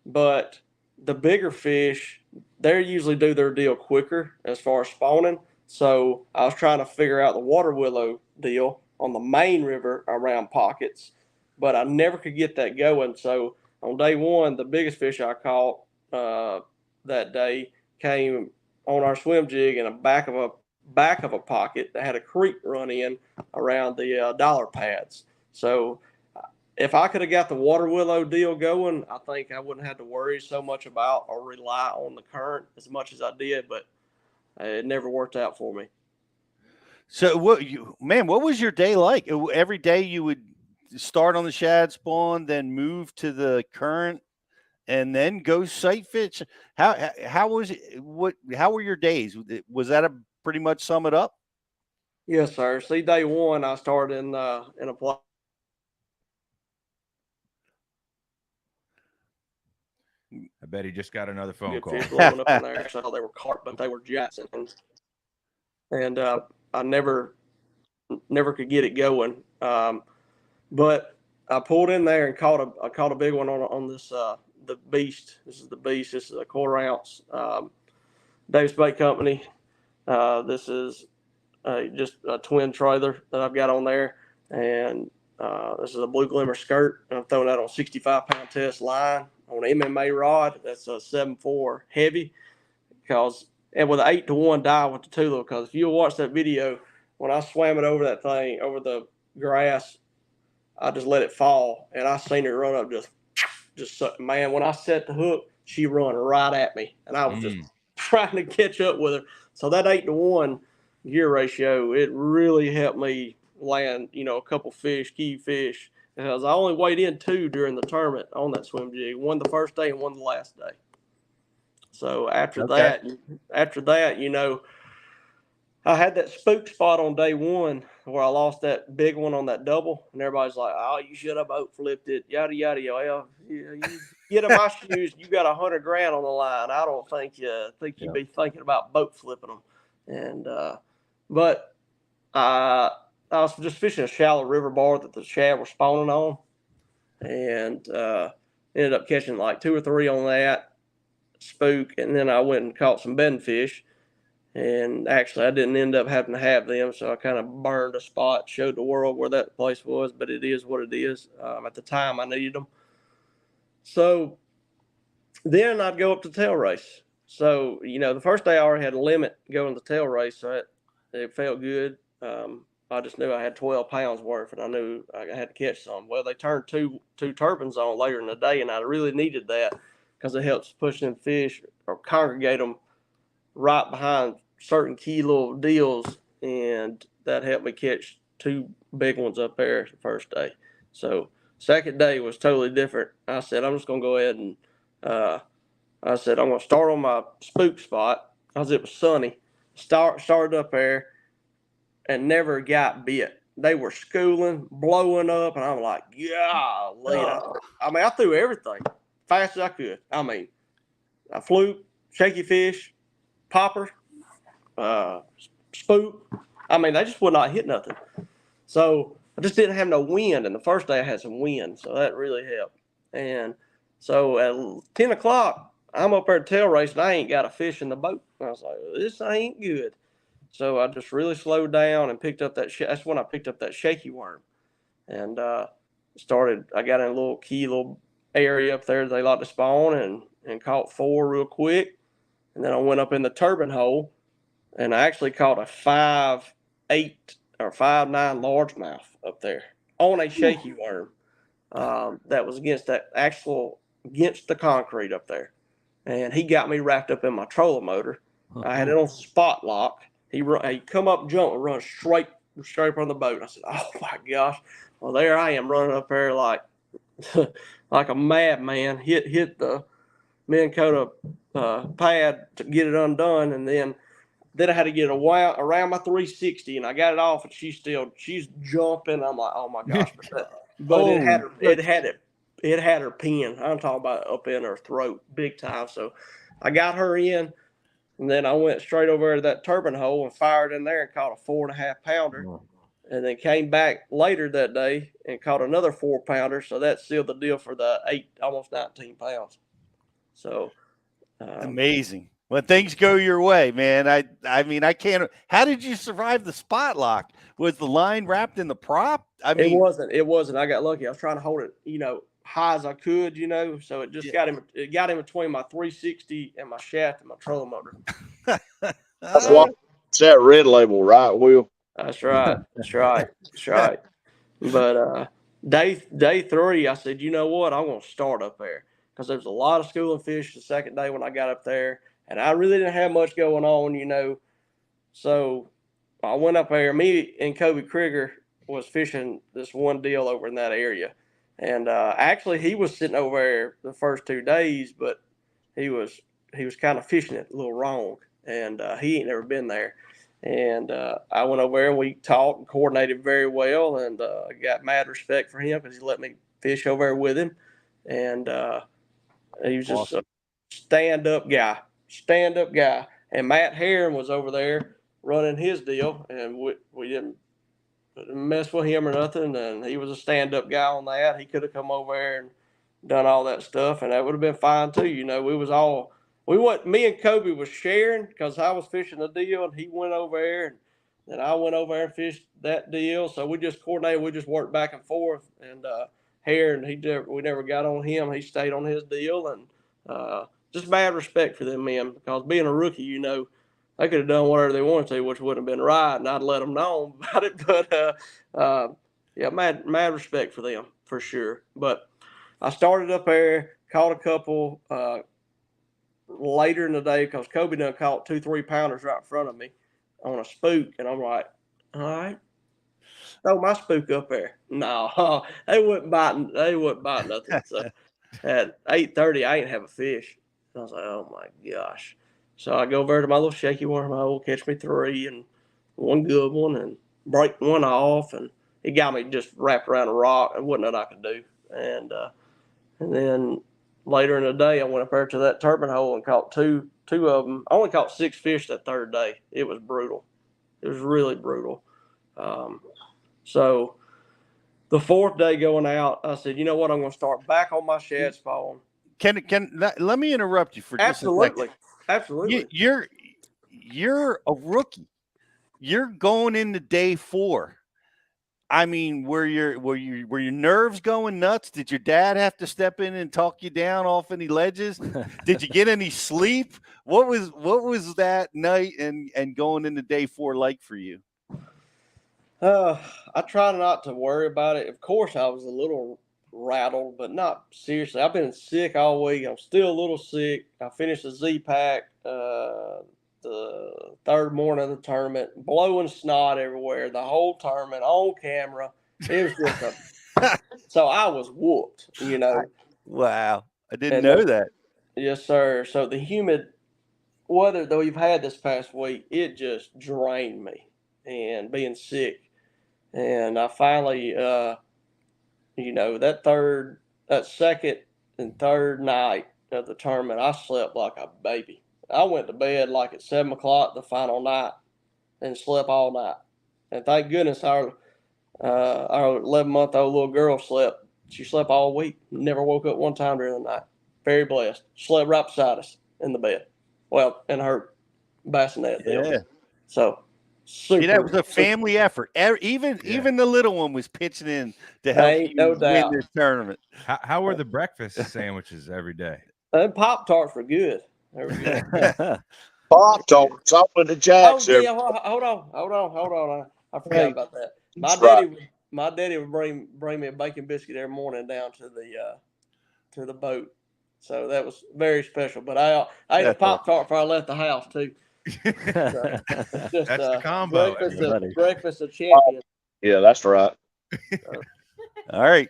but the bigger fish, they usually do their deal quicker as far as spawning. So I was trying to figure out the water willow deal on the main river around pockets, but I never could get that going. So on day one, the biggest fish I caught that day came on our swim jig in the back of a pocket that had a creek run in around the dollar pads. So if I could have got the water willow deal going, I think I wouldn't have to worry so much about or rely on the current as much as I did, but it never worked out for me. So what was your day like? Every day you would start on the shad spawn, then move to the current, and then go sight fish. How was it? How were your days? Was that a pretty much sum it up? Yes, sir. See, day one I started in a place. I bet he just got another phone Good call. fish blowing up in there. Actually, I thought they were carp, but they were Jackson, and I never could get it going. But I pulled in there and caught a big one on this the Beast. This is the Beast. This is a 1/4 ounce Davis Bait Company. This is just a twin trailer that I've got on there, and this is a blue glimmer skirt. I'm throwing that on 65-pound test line on an MMA rod. That's a 7.4 heavy, and with an 8-to-1 die with the Tula. Because if you'll watch that video, when I swam it over that thing over the grass, I just let it fall, and I seen her run up just man. When I set the hook, she run right at me, and I was just trying to catch up with her. So that 8-to-1 gear ratio, it really helped me land, a couple key fish. Because I only weighed in 2 during the tournament on that swim jig. One the first day and one the last day. So after that, I had that spook spot on day one where I lost that big one on that double, and everybody's like, "Oh, you should have boat flipped it, yada yada yada." Well, you get in my shoes, you got $100 grand on the line. I don't think you'd be thinking about boat flipping them. And but I was just fishing a shallow river bar that the shad were spawning on, and ended up catching like 2 or 3 on that spook, and then I went and caught some bedding fish. And actually, I didn't end up having to have them, so I kind of burned a spot, showed the world where that place was, but it is what it is. At the time, I needed them. So then I'd go up to tail race. So, the first day I already had a limit going to tail race, so it felt good. I just knew I had 12 pounds worth, and I knew I had to catch some. Well, they turned two turbines on later in the day, and I really needed that because it helps push them fish or congregate them right behind certain key little deals, and that helped me catch 2 big ones up there the first day. So second day was totally different. I said, I'm just going to go ahead and I said, I'm going to start on my spook spot because it was sunny. Started up there and never got bit. They were schooling, blowing up, and I'm like, golly. I threw everything fast as I could. I fluke, shaky fish, popper, spook. They just would not hit nothing. So I just didn't have no wind. And the first day I had some wind, so that really helped. And so at 10 o'clock, I'm up there at tail race, and I ain't got a fish in the boat. And I was like, this ain't good. So I just really slowed down and picked up that's when I picked up that shaky worm. And I got in a little area up there they like to spawn and caught 4 real quick. And then I went up in the turbine hole, and I actually caught a 5.8 or 5.9 largemouth up there on a shaky worm that was against the concrete up there. And he got me wrapped up in my trolling motor. I had it on spot lock. He come up, jump, and run straight from the boat. I said, "Oh my gosh!" Well, there I am running up there like a madman. Hit the Minn Kota pad to get it undone, and then I had to get around my 360, and I got it off, and she's jumping. I'm like, oh my gosh! But it had her pinned. I'm talking about up in her throat, big time. So I got her in, and then I went straight over to that turbine hole and fired in there and caught a 4.5 pounder, and then came back later that day and caught another 4 pounder. So that sealed the deal for the almost 19 pounds. So Amazing. When things go your way, man. I mean, I can't. How did you survive the spot lock? Was the line wrapped in the prop? I mean, It wasn't. I got lucky. I was trying to hold it, high as I could, so it just got him. It got in between my 360 and my shaft and my trolling motor. That's why it's that red label, right, Will? That's right. That's right. That's right. But day 3, I said, you know what? I'm going to start up there because there was a lot of schooling fish the second day when I got up there, and I really didn't have much going on, So I went up there. Me and Kobe Krieger was fishing this one deal over in that area, and actually he was sitting over there the first 2 days, but he was kind of fishing it a little wrong, and he ain't never been there. And I went over there and we talked and coordinated very well, and I got mad respect for him because he let me fish over there with him, and he was just a stand-up guy. And Matt Heron was over there running his deal, and we didn't mess with him or nothing, and he was a stand-up guy on that. He could have come over there and done all that stuff, and that would have been fine too. Me and Kobe was sharing because I was fishing the deal, and he went over there, and then I went over there and fished that deal. So we just coordinated. We just worked back and forth. And Heron, we never got on him. He stayed on his deal, and just bad respect for them men because being a rookie, they could have done whatever they wanted to, which wouldn't have been right, and I'd let them know about it. But yeah, mad respect for them for sure. But I started up there, caught a couple later in the day because Kobe done caught 2-3 pounders right in front of me on a spook, and I'm like, all right, throw my spook up there. No, they wouldn't bite nothing. So at 8:30, I ain't have a fish. And I was like, oh my gosh. So I go over to my little shaky wormhole, catch me 3 and one good one, and break one off, and it got me just wrapped around a rock. There wasn't nothing I could do. And then later in the day, I went up there to that turbine hole and caught two of them. I only caught 6 fish that 3rd day. It was brutal. It was really brutal. So the 4th day going out, I said, you know what? I'm going to start back on my shad spawn. Let me interrupt you for just a second. Absolutely. You're a rookie. You're going into day 4. I mean, were your nerves going nuts? Did your dad have to step in and talk you down off any ledges? Did you get any sleep? What was that night and going into day 4 like for you? I try not to worry about it. Of course, I was a little rattled, but not seriously. I've been sick all week. I'm still a little sick. I finished the Z-Pack the 3rd morning of the tournament, blowing snot everywhere, the whole tournament on camera. It was just so I was whooped, Wow. I didn't know that. Yes, sir. So the humid weather that we've had this past week, it just drained me, and being sick. And I finally, that 2nd and 3rd night of the tournament, I slept like a baby. I went to bed like at 7 o'clock the final night and slept all night. And thank goodness our 11-month-old little girl slept. She slept all week. Never woke up one time during the night. Very blessed. Slept right beside us in the bed. Well, in her bassinet deal. Yeah. So super. That was a family effort. Even the little one was pitching in to help you win this tournament. How were the breakfast sandwiches every day? And Pop-Tarts were good. They were good. Pop-Tarts up in the jacks. Oh yeah, hold on. I forgot about that. My daddy would bring me a bacon biscuit every morning down to the boat. So that was very special. But I ate a Pop-Tart before I left the house too. So that's the combo. Breakfast of champions. Yeah, that's right. All right.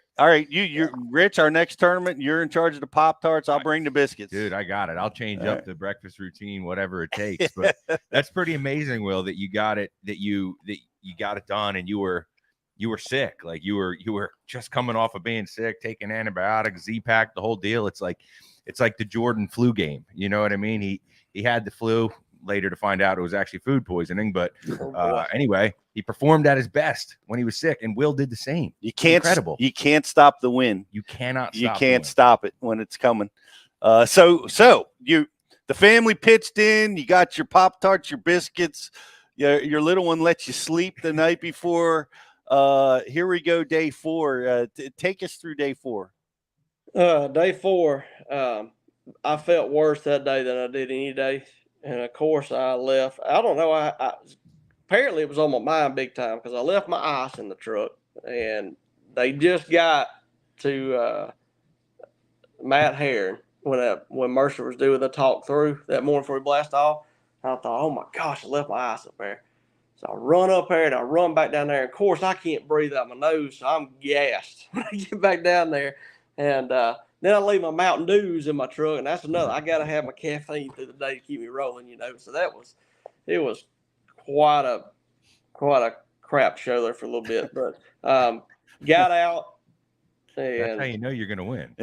You're Rich. Our next tournament, you're in charge of the Pop-Tarts. I'll bring the biscuits. Dude, I got it. I'll change up the breakfast routine, whatever it takes. But that's pretty amazing, Will, that you got it. That you got it done, and you were sick. Like you were just coming off of being sick, taking antibiotics, Z-Pack, the whole deal. It's like the Jordan flu game. You know what I mean? He had the flu. Later to find out it was actually food poisoning, but anyway, he performed at his best when he was sick, and Will did the same. Incredible. You can't stop the win. You cannot. Stop it when it's coming. So the the family pitched in. You got your Pop-Tarts, your biscuits. Your little one lets you sleep the night before. Here we go, day 4. Take us through day 4. Day 4, I felt worse that day than I did any day. And of course, I left. I don't know. Apparently, it was on my mind big time because I left my ice in the truck, and they just got to Matt Heron when Mercer was doing the talk through that morning before we blast off. I thought, oh my gosh, I left my ice up there. So I run up there and I run back down there. Of course, I can't breathe out my nose, so I'm gassed when I get back down there. And then I leave my Mountain Dews in my truck, and that's another. I got to have my caffeine through the day to keep me rolling, So it was quite a crap show there for a little bit, but got out. And that's how you know you're going to win.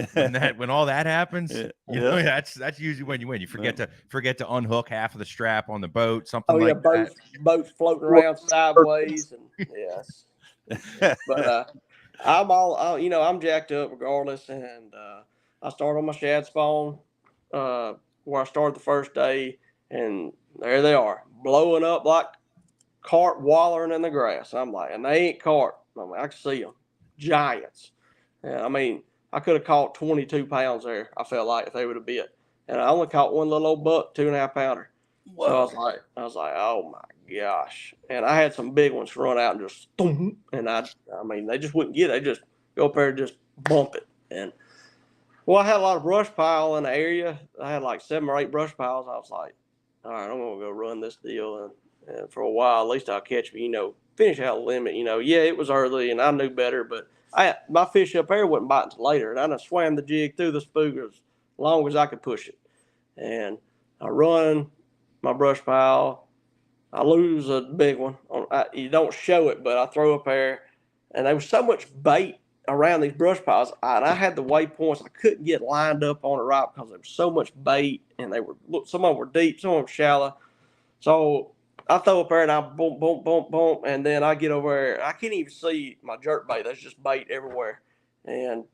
When all that happens, that's usually when you win. You forget to unhook half of the strap on the boat, something like that. Boats floating around sideways, and yes. But I'm jacked up regardless, and I started on my shad spawn where I started the first day, and there they are blowing up like carp wallering in the grass. I'm like, and they ain't carp. I can see them, giants. And I mean, I could have caught 22 pounds there. I felt like if they would have bit, and I only caught one little old buck, 2.5 pounder. Whoa. So I was like, oh my gosh! And I had some big ones run out and just, and I mean, they just wouldn't get it. They just go up there and just bump it. And well, I had a lot of brush pile in the area. I had like 7 or 8 brush piles. I was like, all right, I'm gonna go run this deal, and for a while, at least I'll catch me. Finish out the limit. Yeah, it was early, and I knew better, but my fish up there wasn't biting until later, and I just swam the jig through the spook as long as I could push it. And I run my brush pile. I lose a big one. You don't show it, but I throw up there, and there was so much bait around these brush piles, and I had the waypoints. I couldn't get lined up on it right because there was so much bait, and some of them were deep, some of them shallow. So I throw up there and I boom, boom, boom, boom, and then I get over there. I can't even see my jerk bait. There's just bait everywhere, and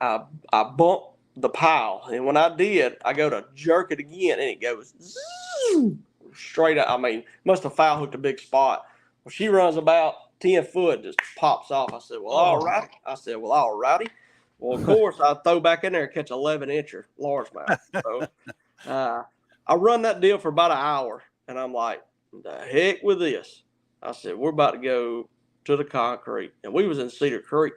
I bump the pile. And when I did, I go to jerk it again, and it goes straight out. I mean, must have foul hooked a big spot. Well, she runs about 10 foot, just pops off. I said, well, all righty. Well, of course, I throw back in there and catch 11-incher largemouth. So I run that deal for about an hour, and I'm like, the heck with this. I said, we're about to go to the concrete. And we was in Cedar Creek.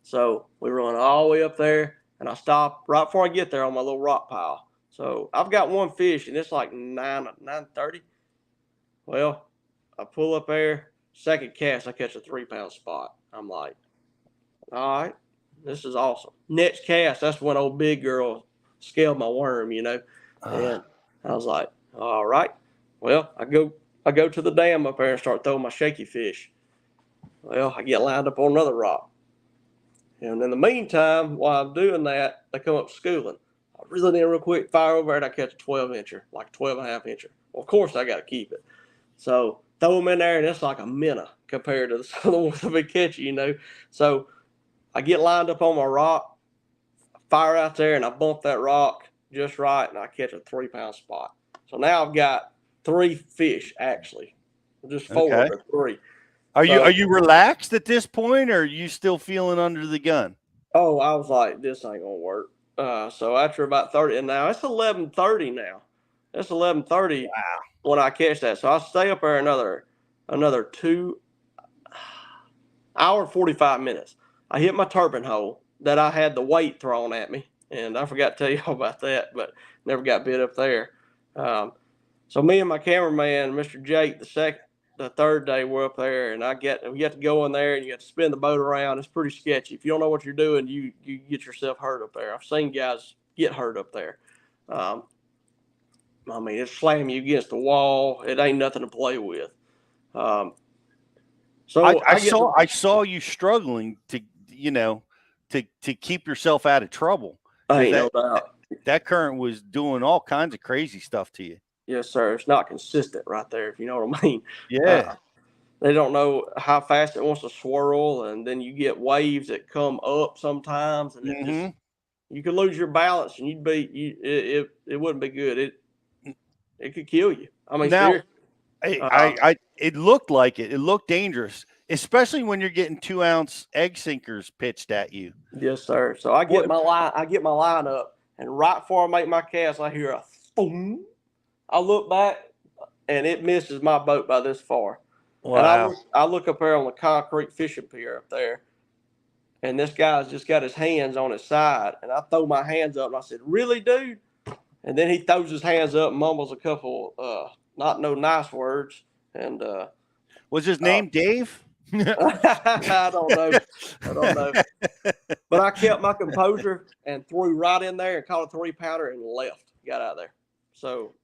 So we run all the way up there, and I stop right before I get there on my little rock pile. So I've got one fish, and it's like 9:30. Well, I pull up there, second cast, I catch a 3-pound spot. I'm like, all right, this is awesome. Next cast, that's when old big girl scaled my worm, And I was like, all right. Well, I go to the dam up there and start throwing my shaky fish. Well, I get lined up on another rock. And in the meantime, while I'm doing that, they come up schooling. I reel it in real quick, fire over it, and I catch a 12-incher, like 12.5-incher. Well, of course, I got to keep it. So throw them in there, and it's like a minnow compared to the other ones I've been catching, So I get lined up on my rock, fire out there, and I bump that rock just right, and I catch a 3-pound spot. So now I've got 3 fish, actually. Just 4 or 3. Are you relaxed at this point, or are you still feeling under the gun? Oh, I was like, this ain't gonna work. So after about 30, and now it's 11:30 now. It's 11:30 when I catch that. So I stay up there another 2 hour and 45 minutes. I hit my turbine hole that I had the weight thrown at me, and I forgot to tell y'all about that, but never got bit up there. So me and my cameraman, Mr. Jake, the third day we're up there, and we have to go in there and you have to spin the boat around. It's pretty sketchy. If you don't know what you're doing, you get yourself hurt up there. I've seen guys get hurt up there. I mean, it's slamming you against the wall. It ain't nothing to play with. So I saw you struggling to keep yourself out of trouble. Ain't no doubt. That current was doing all kinds of crazy stuff to you. Yes, sir. It's not consistent right there, if you know what I mean. Yeah. They don't know how fast it wants to swirl, and then you get waves that come up sometimes, and you could lose your balance, and it wouldn't be good. it could kill you. I mean, Now, seriously. it looked like it. It looked dangerous, especially when you're getting 2-ounce egg sinkers pitched at you. Yes, sir. So I get my line up, and right before I make my cast, I hear a boom. I look back, and it misses my boat by this far. Wow. And I look up there on the concrete fishing pier up there, and this guy's just got his hands on his side, and I throw my hands up, and I said, "Really, dude?" And then he throws his hands up, and mumbles a couple not no nice words, and was his name Dave? I don't know. But I kept my composure and threw right in there and caught a 3-pounder and left. Got out of there. So,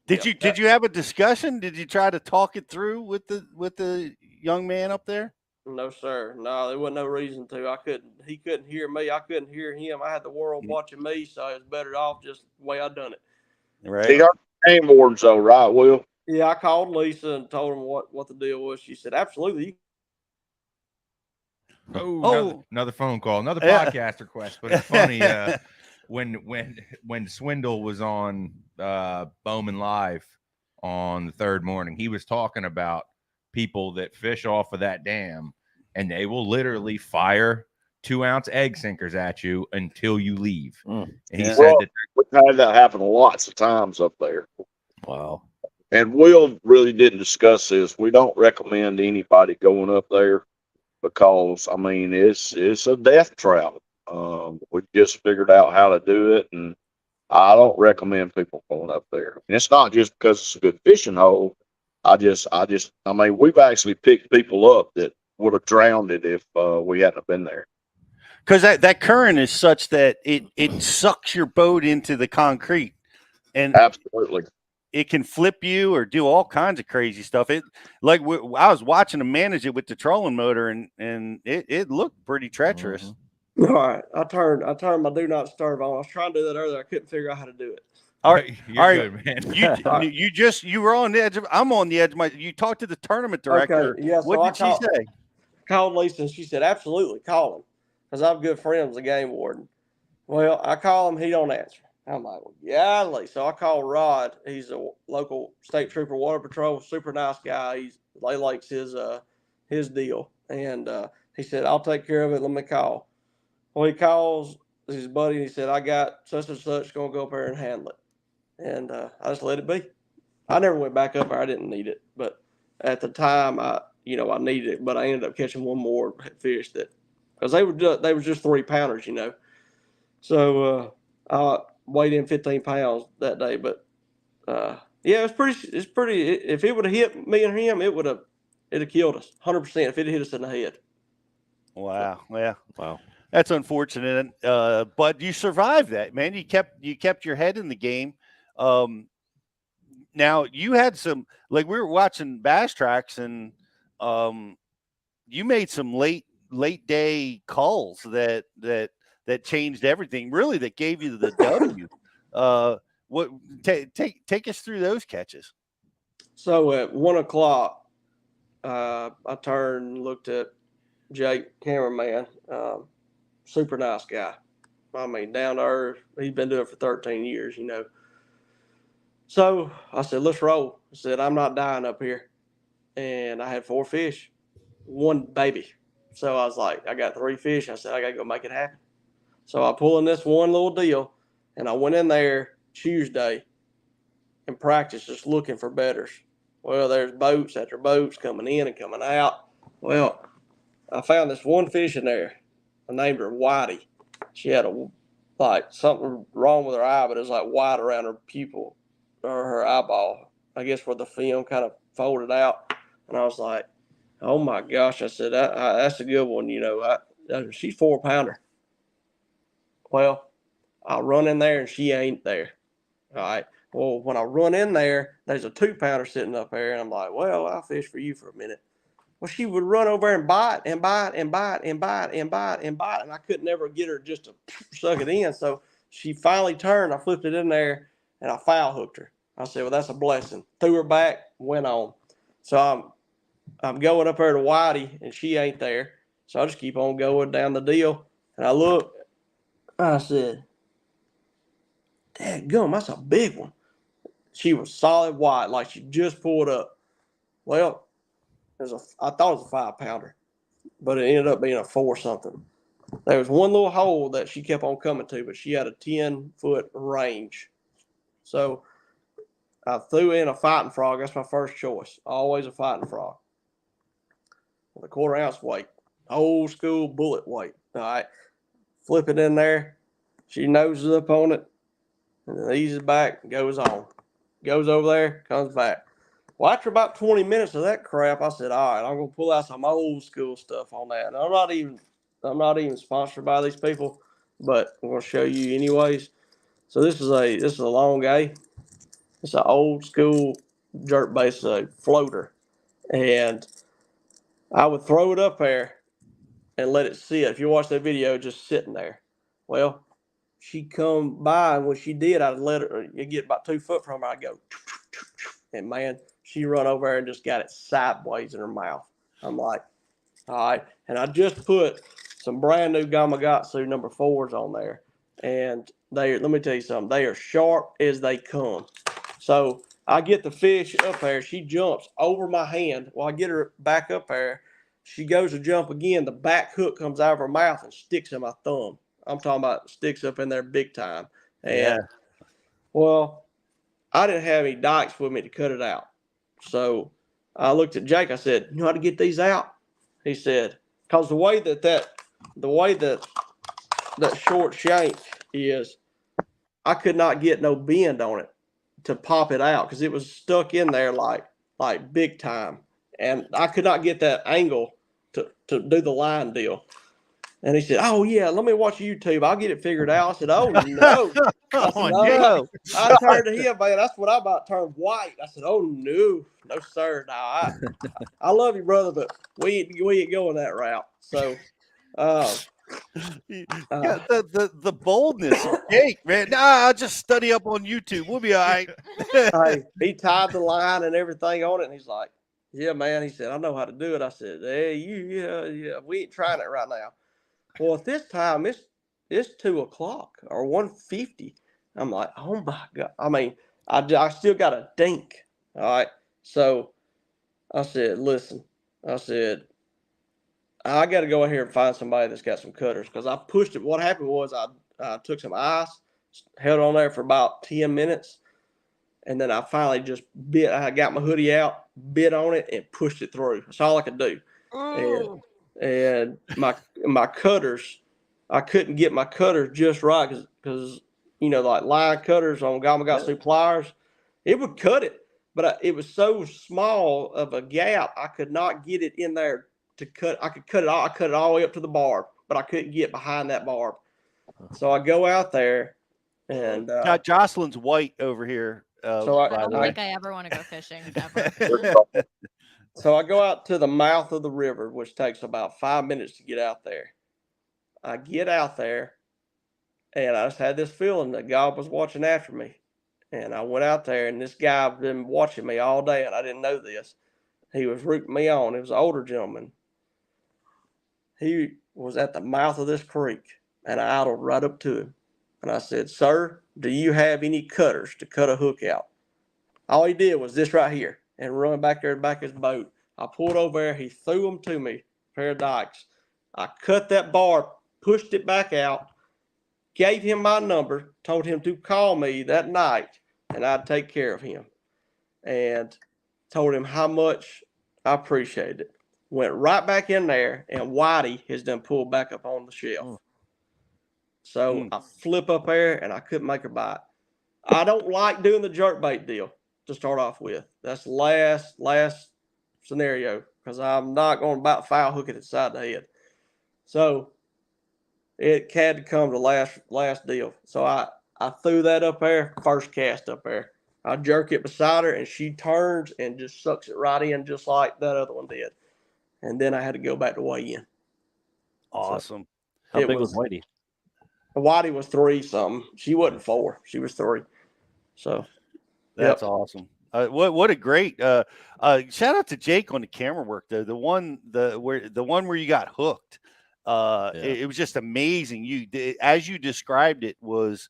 did you have a discussion? Did you try to talk it through with the young man up there? No, sir. No, there wasn't no reason to. He couldn't hear me. I couldn't hear him. I had the world watching me, so it was better off just the way I done it. Right. He heard game wardens though, right, Will? Yeah, I called Lisa and told him what the deal was. She said, absolutely. Another phone call, another podcast request. But it's funny when Swindle was on Bowman Live on the third morning, he was talking about people that fish off of that dam, and they will literally fire 2-ounce egg sinkers at you until you leave. And he said that we've had that happen lots of times up there. Wow. And Will really didn't discuss this. We don't recommend anybody going up there because, I mean, it's a death trap. We just figured out how to do it, and I don't recommend people going up there. And it's not just because it's a good fishing hole. I mean, we've actually picked people up that would have drowned it if we hadn't been there. Because that current is such that it sucks your boat into the concrete, and absolutely, it can flip you or do all kinds of crazy stuff. I was watching him manage it with the trolling motor, and it looked pretty treacherous. Mm-hmm. All right, I turned my do not disturb on. I was trying to do that earlier. I couldn't figure out how to do it. All right, good, man. You were on the edge of. I'm on the edge of you talked to the tournament director. Okay, yeah. What did she say? Called Lisa, and she said, absolutely, call him, because I'm good friends with the game warden. Well, I call him, he don't answer. I'm like, well, golly. So I call Rod. He's a local state trooper, water patrol, super nice guy. They likes his deal, and he said, I'll take care of it. Let me call. Well, he calls his buddy, and he said, I got such and such, going to go up there and handle it. And I just let it be. I never went back up there. I didn't need it, but at the time, I needed it. But I ended up catching one more fish because they were just 3-pounders, So I weighed in 15 pounds that day. But it's pretty. If it would have hit me and him, it'd have killed us 100%. If it hit us in the head. Wow. Yeah. Wow. That's unfortunate. But you survived that, man. You kept your head in the game. Now you had some, like, we were watching Bass Tracks, and you made some late day calls that changed everything, really, that gave you the W. Take us through those catches. So at 1:00, I turned and looked at Jake, cameraman, super nice guy. I mean, down to earth. He's been doing it for 13 years, So I said, let's roll. I said, I'm not dying up here. And I had 4 fish, 1 baby. So I was like, I got 3 fish. I said, I got to go make it happen. So I pulled in this one little deal, and I went in there Tuesday and practiced just looking for betters. Well, there's boats after boats coming in and coming out. Well, I found this one fish in there. I named her Whitey. She had something wrong with her eye, but it was like white around her pupil or her eyeball, I guess, where the film kind of folded out. And I was like, oh my gosh. I said, that's a good one. She's 4-pounder. Well, I run in there and she ain't there. All right. Well, when I run in there, there's a 2-pounder sitting up there, and I'm like, well, I'll fish for you for a minute. Well, she would run over and bite and bite and bite and bite and bite and bite, and I could never get her just to suck it in. So she finally turned. I flipped it in there, and I foul hooked her. I said, well, that's a blessing. Threw her back, went on. So I'm going up there to Whitey, and she ain't there. So I just keep on going down the deal, and I look. I said, dadgum, that's a big one. she was solid white, like she just pulled up. Well, I thought it was a 5-pounder, but it ended up being a 4 something. There was one little hole that she kept on coming to, but she had a 10-foot range. So I threw in a fighting frog. That's my first choice. Always a fighting frog. With a 1/4 ounce weight. Old school bullet weight. All right. Flip it in there. She noses up on it and then eases back and goes on. Goes over there, comes back. Well, after about 20 minutes of that crap, I said, all right, I'm going to pull out some old school stuff on that. And I'm not even sponsored by these people, but I'm going to show you anyways. So this is a long A. It's an old school jerk base floater. And I would throw it up there and let it sit. If you watch that video, just sitting there. Well, she come by, and when she did, I'd let her get about 2 foot from her. I'd go, and man, she run over there and just got it sideways in her mouth. I'm like, all right. And I just put some brand new Gamakatsu number 4s on there. And let me tell you something, they are sharp as they come. So I get the fish up there. She jumps over my hand. Well, I get her back up there. She goes to jump again. The back hook comes out of her mouth and sticks in my thumb. I'm talking about sticks up in there big time. And, well, I didn't have any dikes with me to cut it out. So I looked at Jake. I said, you know how to get these out? He said, because the way that short shank is, I could not get no bend on it to pop it out because it was stuck in there like big time. And I could not get that angle to do the line deal. And he said, oh, yeah, let me watch YouTube. I'll get it figured out. I said, oh, no. I said, no. I turned to him, man. That's what I'm about to turn white. I said, oh, no. No, sir. No, I love you, brother, but we ain't going that route. So, the boldness of Jake, man. Nah, I'll just study up on YouTube. We'll be all right. Hey, he tied the line and everything on it, and he's like, yeah, man. He said, I know how to do it. I said, hey, yeah, we ain't trying it right now. Well, at this time, it's 2:00 or 1:50. I'm like, oh my God. I mean, I still got a dink. All right. So I said, listen, I said, I got to go in here and find somebody that's got some cutters because I pushed it. What happened was I took some ice, held on there for about 10 minutes, and then I finally just bit. I got my hoodie out, bit on it, and pushed it through. That's all I could do. And my cutters, I couldn't get my cutters just right because like line cutters on Gamakatsu pliers, it would cut it, but it was so small of a gap I could not get it in there to cut. I could cut it all. I cut it all the way up to the barb, but I couldn't get behind that barb. So I go out there and got Jocelyn's white over here. So I don't think I ever want to go fishing ever. So I go out to the mouth of the river, which takes about 5 minutes to get out there. I get out there, and I just had this feeling that God was watching after me. And I went out there, and this guy had been watching me all day, and I didn't know this. He was rooting me on. He was an older gentleman. He was at the mouth of this creek, and I idled right up to him. And I said, sir, do you have any cutters to cut a hook out? All he did was this right here. And run back there to the back of his boat. I pulled over there. He threw them to me, a pair of dikes. I cut that bar, pushed it back out, gave him my number, told him to call me that night, and I'd take care of him. And told him how much I appreciated it. Went right back in there, and Whitey has done pulled back up on the shelf. So I flip up there, and I couldn't make her bite. I don't like doing the jerkbait deal. To start off with, that's the last scenario because I'm not going to about foul hook it inside the head. So it had to come to last deal. So I threw that up there, first cast up there. I jerk it beside her, and she turns and just sucks it right in, just like that other one did. And then I had to go back to weigh in. Awesome. So, how big was Whitey? Whitey was 3 something. She wasn't 4. She was 3. So. That's awesome. What a great shout out to Jake on the camera work though. The one where you got hooked. It was just amazing. As you described it was,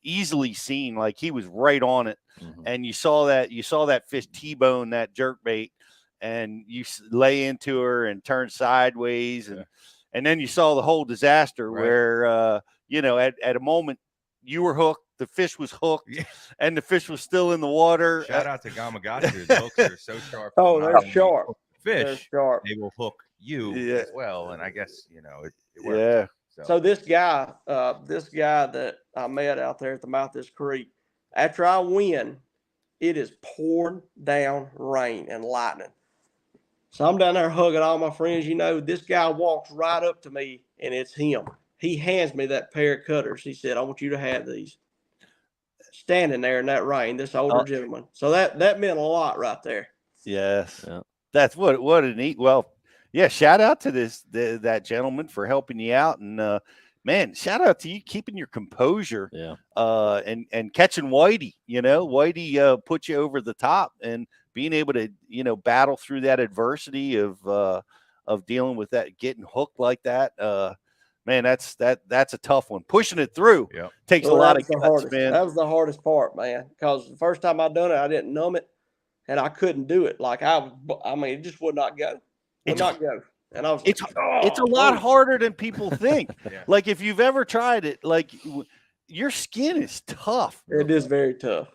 easily seen, like he was right on it. And you saw that fish T-bone that jerk bait, and you lay into her and turn sideways, and then you saw the whole disaster where you know, at a moment you were hooked, the fish was hooked, and the fish was still in the water. Shout out to Gamakatsu. The hooks are so sharp. Oh, Not they're only sharp. hook the fish, They're sharp. they will hook you as well. And I guess, you know, it works. Yeah. So this guy that I met out there at the mouth of this creek, after I win, it is pouring down rain and lightning. So I'm down there hugging all my friends. You know, this guy walks right up to me, and it's him. He hands me that pair of cutters. He said, "I want you to have these." Standing there in that rain, this older gentleman. So that meant a lot right there. Yes. Yeah. That's what a neat. Well, yeah, shout out to that gentleman for helping you out, and man, shout out to you keeping your composure. Yeah. And catching Whitey. You know, Whitey put you over the top, and being able to, you know, battle through that adversity of dealing with that, getting hooked like that. Man, that's a tough one. Pushing it through takes a lot of guts, man. That was the hardest part, man. Because the first time I done it, I didn't numb it, and I couldn't do it. Like I mean, it just would not go. And I was it's a lot harder than people think. Like if you've ever tried it, like your skin is tough. It is very tough,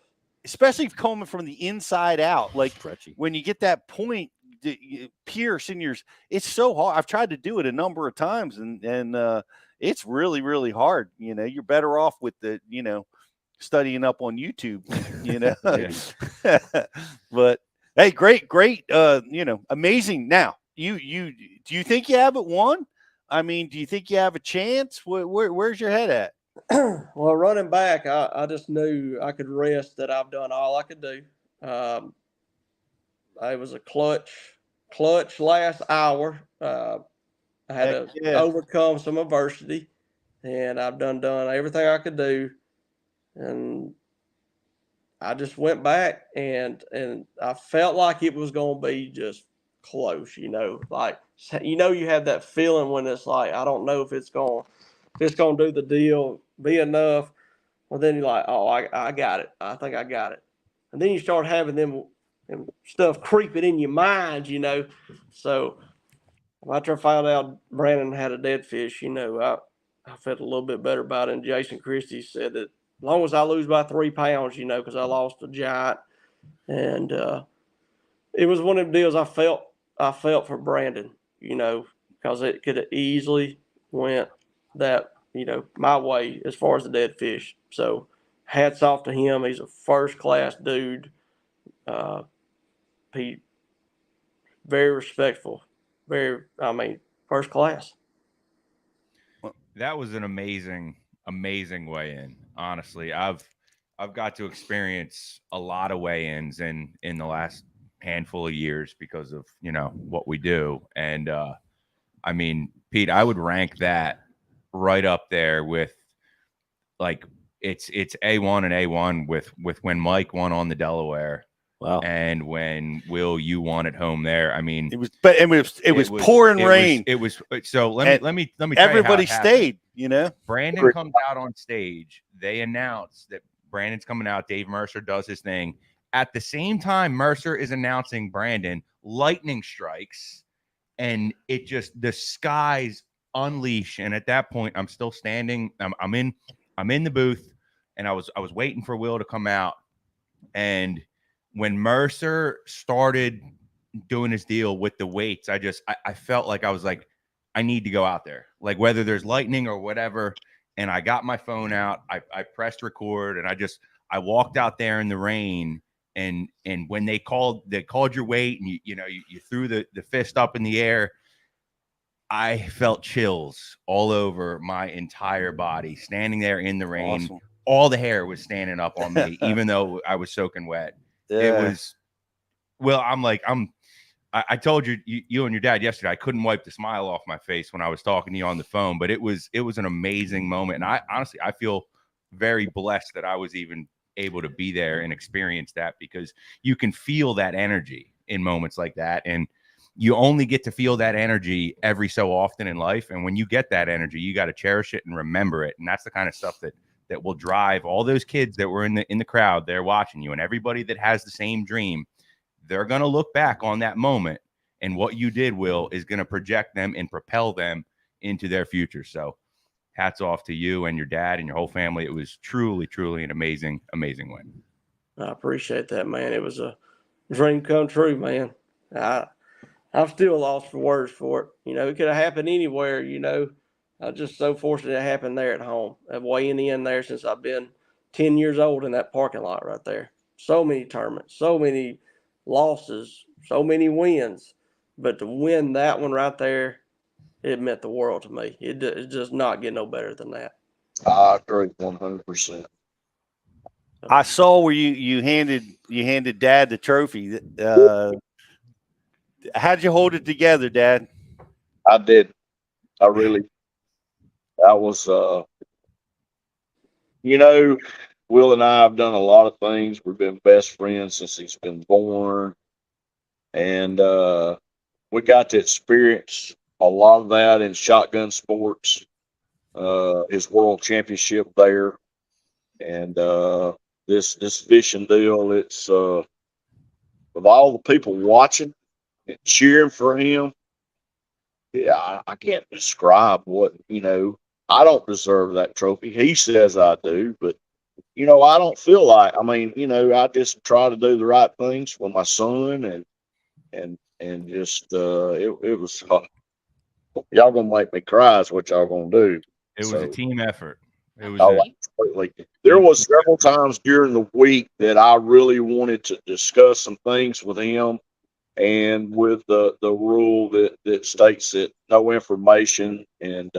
especially coming from the inside out. Like when you get that point pierce in yours, it's so hard. I've tried to do it a number of times, and it's really, really hard. You know, you're better off with the, you know, studying up on YouTube, you know. But hey, great, you know, amazing. Now, do you think you have it won? I mean, do you think you have a chance? Where's your head at? Well, running back, I just knew I could rest, that I've done all I could do. It was a clutch last hour. I had to overcome some adversity, and I've done everything I could do. And I just went back, and I felt like it was going to be just close, you know, like, you know, you have that feeling when it's like, I don't know if it's going to do the deal, be enough. Well, then you're like, oh, I got it. I think I got it. And then you start having them stuff creeping in your mind, you know. So after I found out Brandon had a dead fish, you know, I felt a little bit better about it. And Jason Christie said that as long as I lose by 3 pounds, you know, because I lost a giant. And it was one of the deals I felt for Brandon, you know, because it could have easily went that, you know, my way as far as the dead fish. So hats off to him. He's a first-class dude. He very respectful, first class. That was an amazing weigh-in. Honestly, I've got to experience a lot of weigh-ins in the last handful of years because of, you know, what we do. And I mean, Pete, I would rank that right up there with, like, it's A1 and A1 with when Mike won on the Delaware. Wow. And when you won at home there, I mean, it was pouring rain. So let me everybody stayed, you know. Brandon comes out on stage. They announce that Brandon's coming out. Dave Mercer does his thing. At the same time, Mercer is announcing Brandon, lightning strikes, and it just, the skies unleash. And at that point, I'm still standing. I'm in the booth, and I was waiting for Will to come out. And when Mercer started doing his deal with the weights, I felt like I was like, I need to go out there, like whether there's lightning or whatever. And I got my phone out, I pressed record, and I walked out there in the rain. And when they called your weight, and you threw the fist up in the air, I felt chills all over my entire body, standing there in the rain. Awesome. All the hair was standing up on me, even though I was soaking wet. Yeah. It was, well, I told you and your dad yesterday, I couldn't wipe the smile off my face when I was talking to you on the phone, but it was an amazing moment. And I honestly feel very blessed that I was even able to be there and experience that, because you can feel that energy in moments like that. And you only get to feel that energy every so often in life. And when you get that energy, you got to cherish it and remember it. And that's the kind of stuff that that will drive all those kids that were in the crowd there watching you, and everybody that has the same dream. They're going to look back on that moment, and what you did, Will, is going to project them and propel them into their future. So hats off to you and your dad and your whole family. It was truly, truly an amazing, amazing win. I appreciate that, man. It was a dream come true, man. I'm still lost for words for it. You know, it could have happened anywhere, you know. I'm just so fortunate it happened there at home. I've weighing in there since I've been 10 years old in that parking lot right there. So many tournaments, so many losses, so many wins. But to win that one right there, it meant the world to me. It does not get no better than that. I agree 100%. I saw where you handed Dad the trophy. How'd you hold it together, Dad? I did. I really. That was, you know, Will and I have done a lot of things. We've been best friends since he's been born, and we got to experience a lot of that in shotgun sports. His world championship there, and this fishing deal. It's with all the people watching and cheering for him. Yeah, I can't describe what, you know. I don't deserve that trophy. He says I do, but you know, I don't feel like. I mean, you know, I just try to do the right things for my son, and just it was y'all gonna make me cry is what y'all gonna do. It was a team effort. It was absolutely. There was several times during the week that I really wanted to discuss some things with him, and with the rule that states that no information, and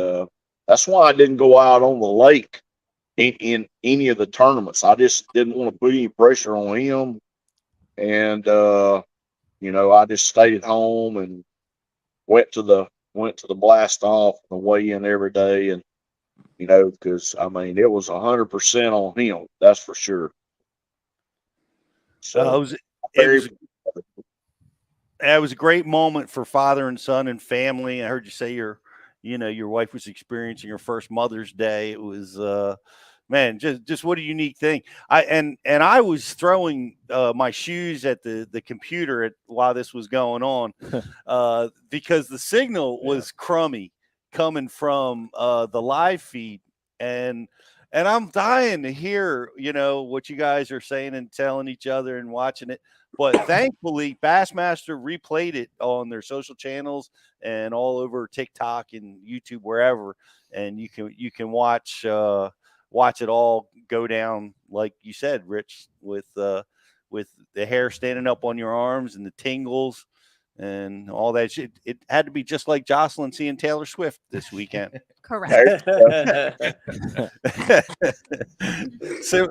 that's why I didn't go out on the lake in any of the tournaments. I just didn't want to put any pressure on him, and you know, I just stayed at home and went to the blast off and the weigh in every day, and you know, because I mean, it was 100% on him. That's for sure. So it was a great moment for father and son and family. I heard you say your wife was experiencing her first Mother's Day. It was man, just what a unique thing. I was throwing my shoes at the computer while this was going on because the signal was crummy coming from the live feed, and I'm dying to hear, you know, what you guys are saying and telling each other and watching it. But thankfully, Bassmaster replayed it on their social channels and all over TikTok and YouTube, wherever, and you can watch it all go down, like you said, Rich, with the hair standing up on your arms and the tingles and all that shit. It had to be just like Jocelyn seeing Taylor Swift this weekend. Correct.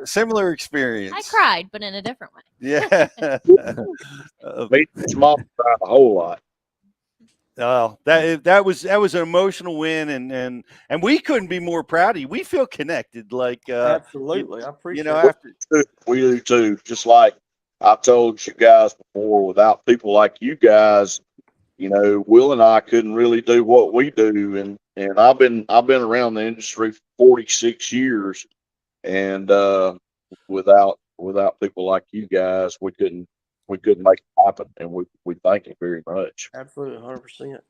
Similar experience. I cried, but in a different way. Yeah. Small cried a whole lot. That was an emotional win, and we couldn't be more proud of you. We feel connected, like absolutely. I appreciate it. We do too. Just like I told you guys before, without people like you guys, you know, Will and I couldn't really do what we do, and I've been around the industry for 46 years, and without people like you guys, we couldn't make it happen, and we thank you very much. Absolutely, 100%.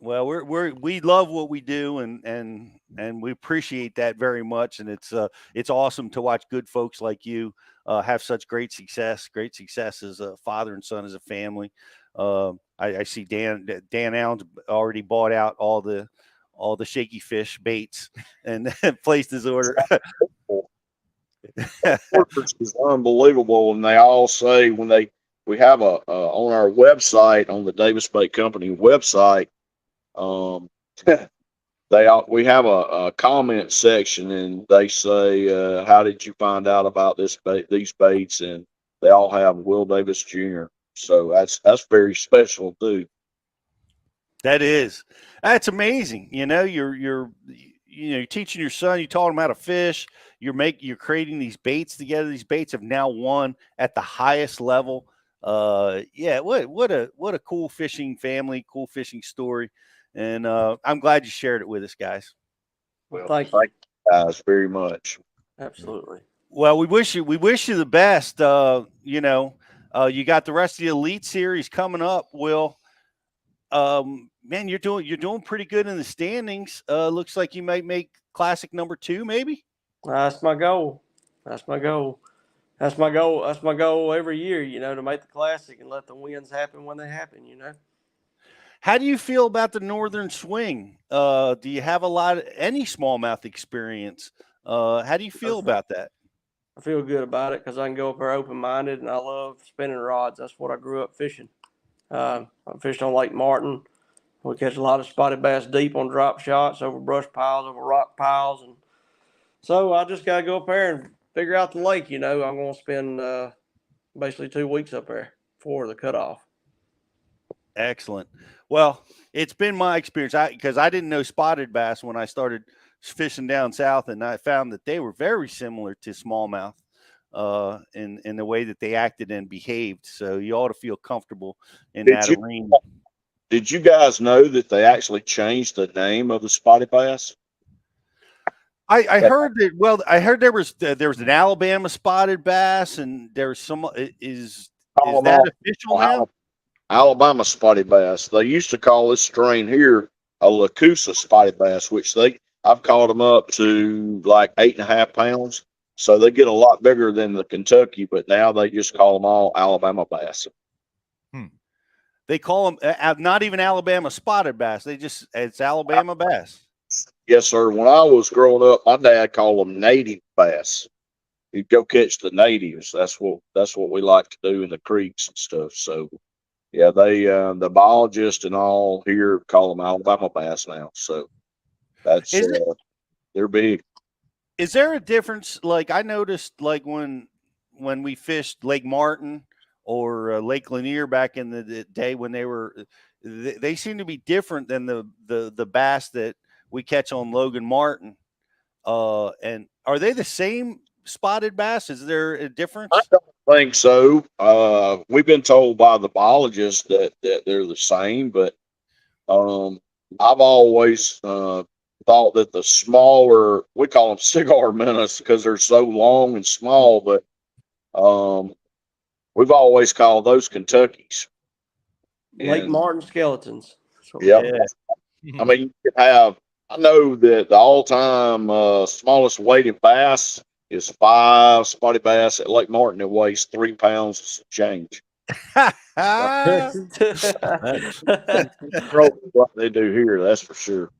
Well, we love what we do, and we appreciate that very much, and it's awesome to watch good folks like you have such great success as a father and son, as a family. I see Dan Allen's already bought out all the shaky fish baits and placed his order. Is unbelievable, and they all say when we have on our website, on the Davis Bait Company website, we have a comment section, and they say, how did you find out about these baits? And they all have Will Davis Jr. So that's very special too. That's amazing. You know, you're teaching your son, you taught him how to fish. You're creating these baits together. These baits have now won at the highest level. Yeah, what a cool fishing family, cool fishing story. And I'm glad you shared it with us, guys. Well, thank you guys very much. Absolutely. Well, we wish you the best. You got the rest of the Elite Series coming up, Will. Man, you're doing pretty good in the standings. Looks like you might make Classic number 2, maybe. That's my goal. That's my goal. That's my goal. That's my goal every year, to make the Classic and let the wins happen when they happen, How do you feel about the Northern Swing? Do you have any smallmouth experience? How do you feel about that? I feel good about it because I can go up there open-minded, and I love spinning rods. That's what I grew up fishing. I fished on Lake Martin. We catch a lot of spotted bass deep on drop shots, over brush piles, over rock piles, and so I just got to go up there and figure out the lake. I'm going to spend basically 2 weeks up there before the cutoff. Excellent. Well, it's been my experience because I didn't know spotted bass when I started fishing down south, and I found that they were very similar to smallmouth in the way that they acted and behaved. So you ought to feel comfortable in that arena. Did you guys know that they actually changed the name of the spotted bass? I heard that. Well, I heard there was an Alabama spotted bass, and there's some. Is that official now? Alabama spotted bass. They used to call this strain here a Lacusa spotted bass, which I've caught them up to like 8.5 pounds. So they get a lot bigger than the Kentucky, but now they just call them all Alabama bass. They call them not even Alabama spotted bass. It's Alabama bass. Yes, sir. When I was growing up, my dad called them native bass. He'd go catch the natives. That's what we like to do in the creeks and stuff. So, yeah, the biologists and all here call them Alabama bass now. So that's they're big. Is there a difference? Like I noticed, like when we fished Lake Martin or Lake Lanier back in the day when they seem to be different than the bass that we catch on Logan Martin. And are they the same spotted bass? Is there a difference? I don't think so. We've been told by the biologists that they're the same, but I've always thought that the smaller, we call them cigar minnows because they're so long and small, but we've always called those Kentuckies. Lake Martin skeletons. Yeah. I mean, I know that the all-time smallest weighted bass is 5 spotted bass at Lake Martin. It weighs 3 pounds change. What they do here, that's for sure.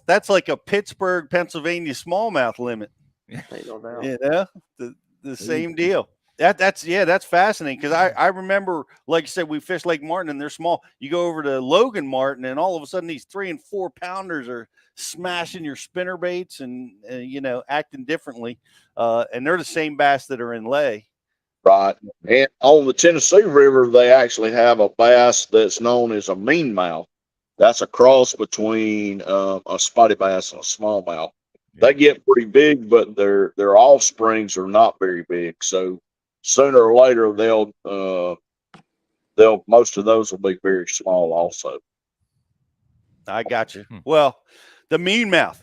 That's like a Pittsburgh, Pennsylvania smallmouth limit. The same deal. That's fascinating because I remember, like I said, we fished Lake Martin and they're small. You go over to Logan Martin and all of a sudden these 3 and 4 pounders are smashing your spinner baits and acting differently. And they're the same bass that are in lay. Right. And on the Tennessee River, they actually have a bass that's known as a meanmouth. That's a cross between a spotted bass and a smallmouth. They get pretty big, but their offsprings are not very big. So sooner or later, most of those will be very small also. I got you. Well, the meanmouth.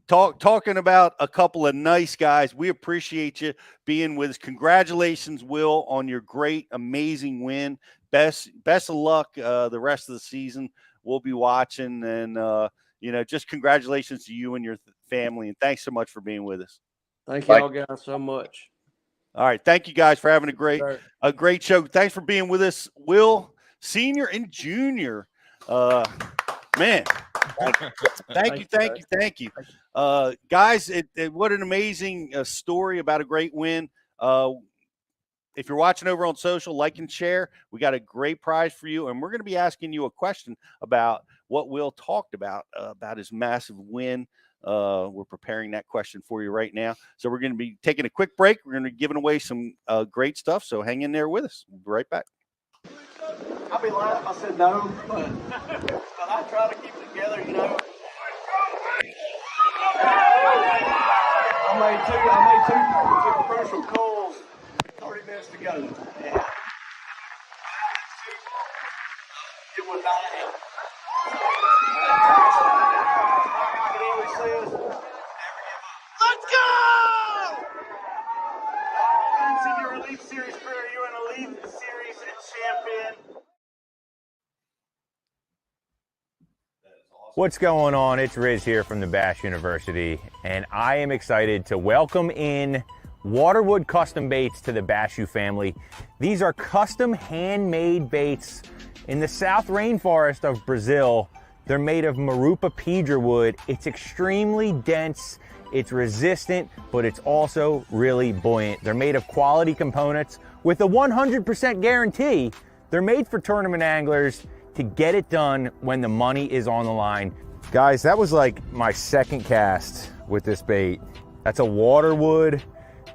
Talking about a couple of nice guys. We appreciate you being with us. Congratulations, Will, on your great, amazing win. Best of luck the rest of the season. We'll be watching, and just congratulations to you and your family, and thanks so much for being with us. Thank you all guys so much. All right, thank you guys for having a great show. Thanks for being with us, Will, Senior and Junior. Man, thank you. Guys, what an amazing story about a great win. If you're watching over on social, like and share. We got a great prize for you, and we're going to be asking you a question about what Will talked about his massive win. We're preparing that question for you right now. So we're going to be taking a quick break. We're going to be giving away some great stuff. So hang in there with us. We'll be right back. I'll be lying if I said no, but I try to keep it together, I made two crucial calls 30 minutes to go. Yeah. It was not it. Let's go! What's going on? It's Riz here from the Bass University, and I am excited to welcome in Waterwood Custom Baits to the Bashu family. These are custom handmade baits in the South Rainforest of Brazil. They're made of Marupa pedra wood. It's extremely dense, it's resistant, but it's also really buoyant. They're made of quality components with a 100% guarantee. They're made for tournament anglers to get it done when the money is on the line. Guys, that was like my second cast with this bait. That's a Waterwood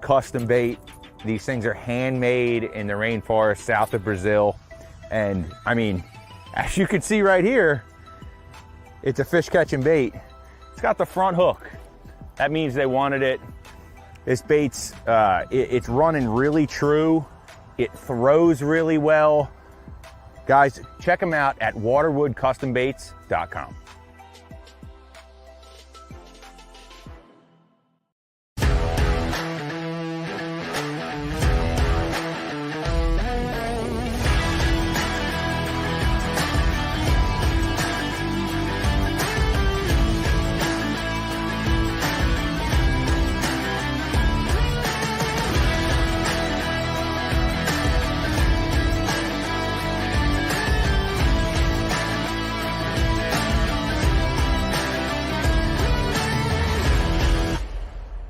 custom bait. These things are handmade in the rainforest south of Brazil. And I mean, as you can see right here, it's a fish catching bait. It's got the front hook. That means they wanted it. This bait's, it's running really true. It throws really well. Guys, check them out at waterwoodcustombaits.com.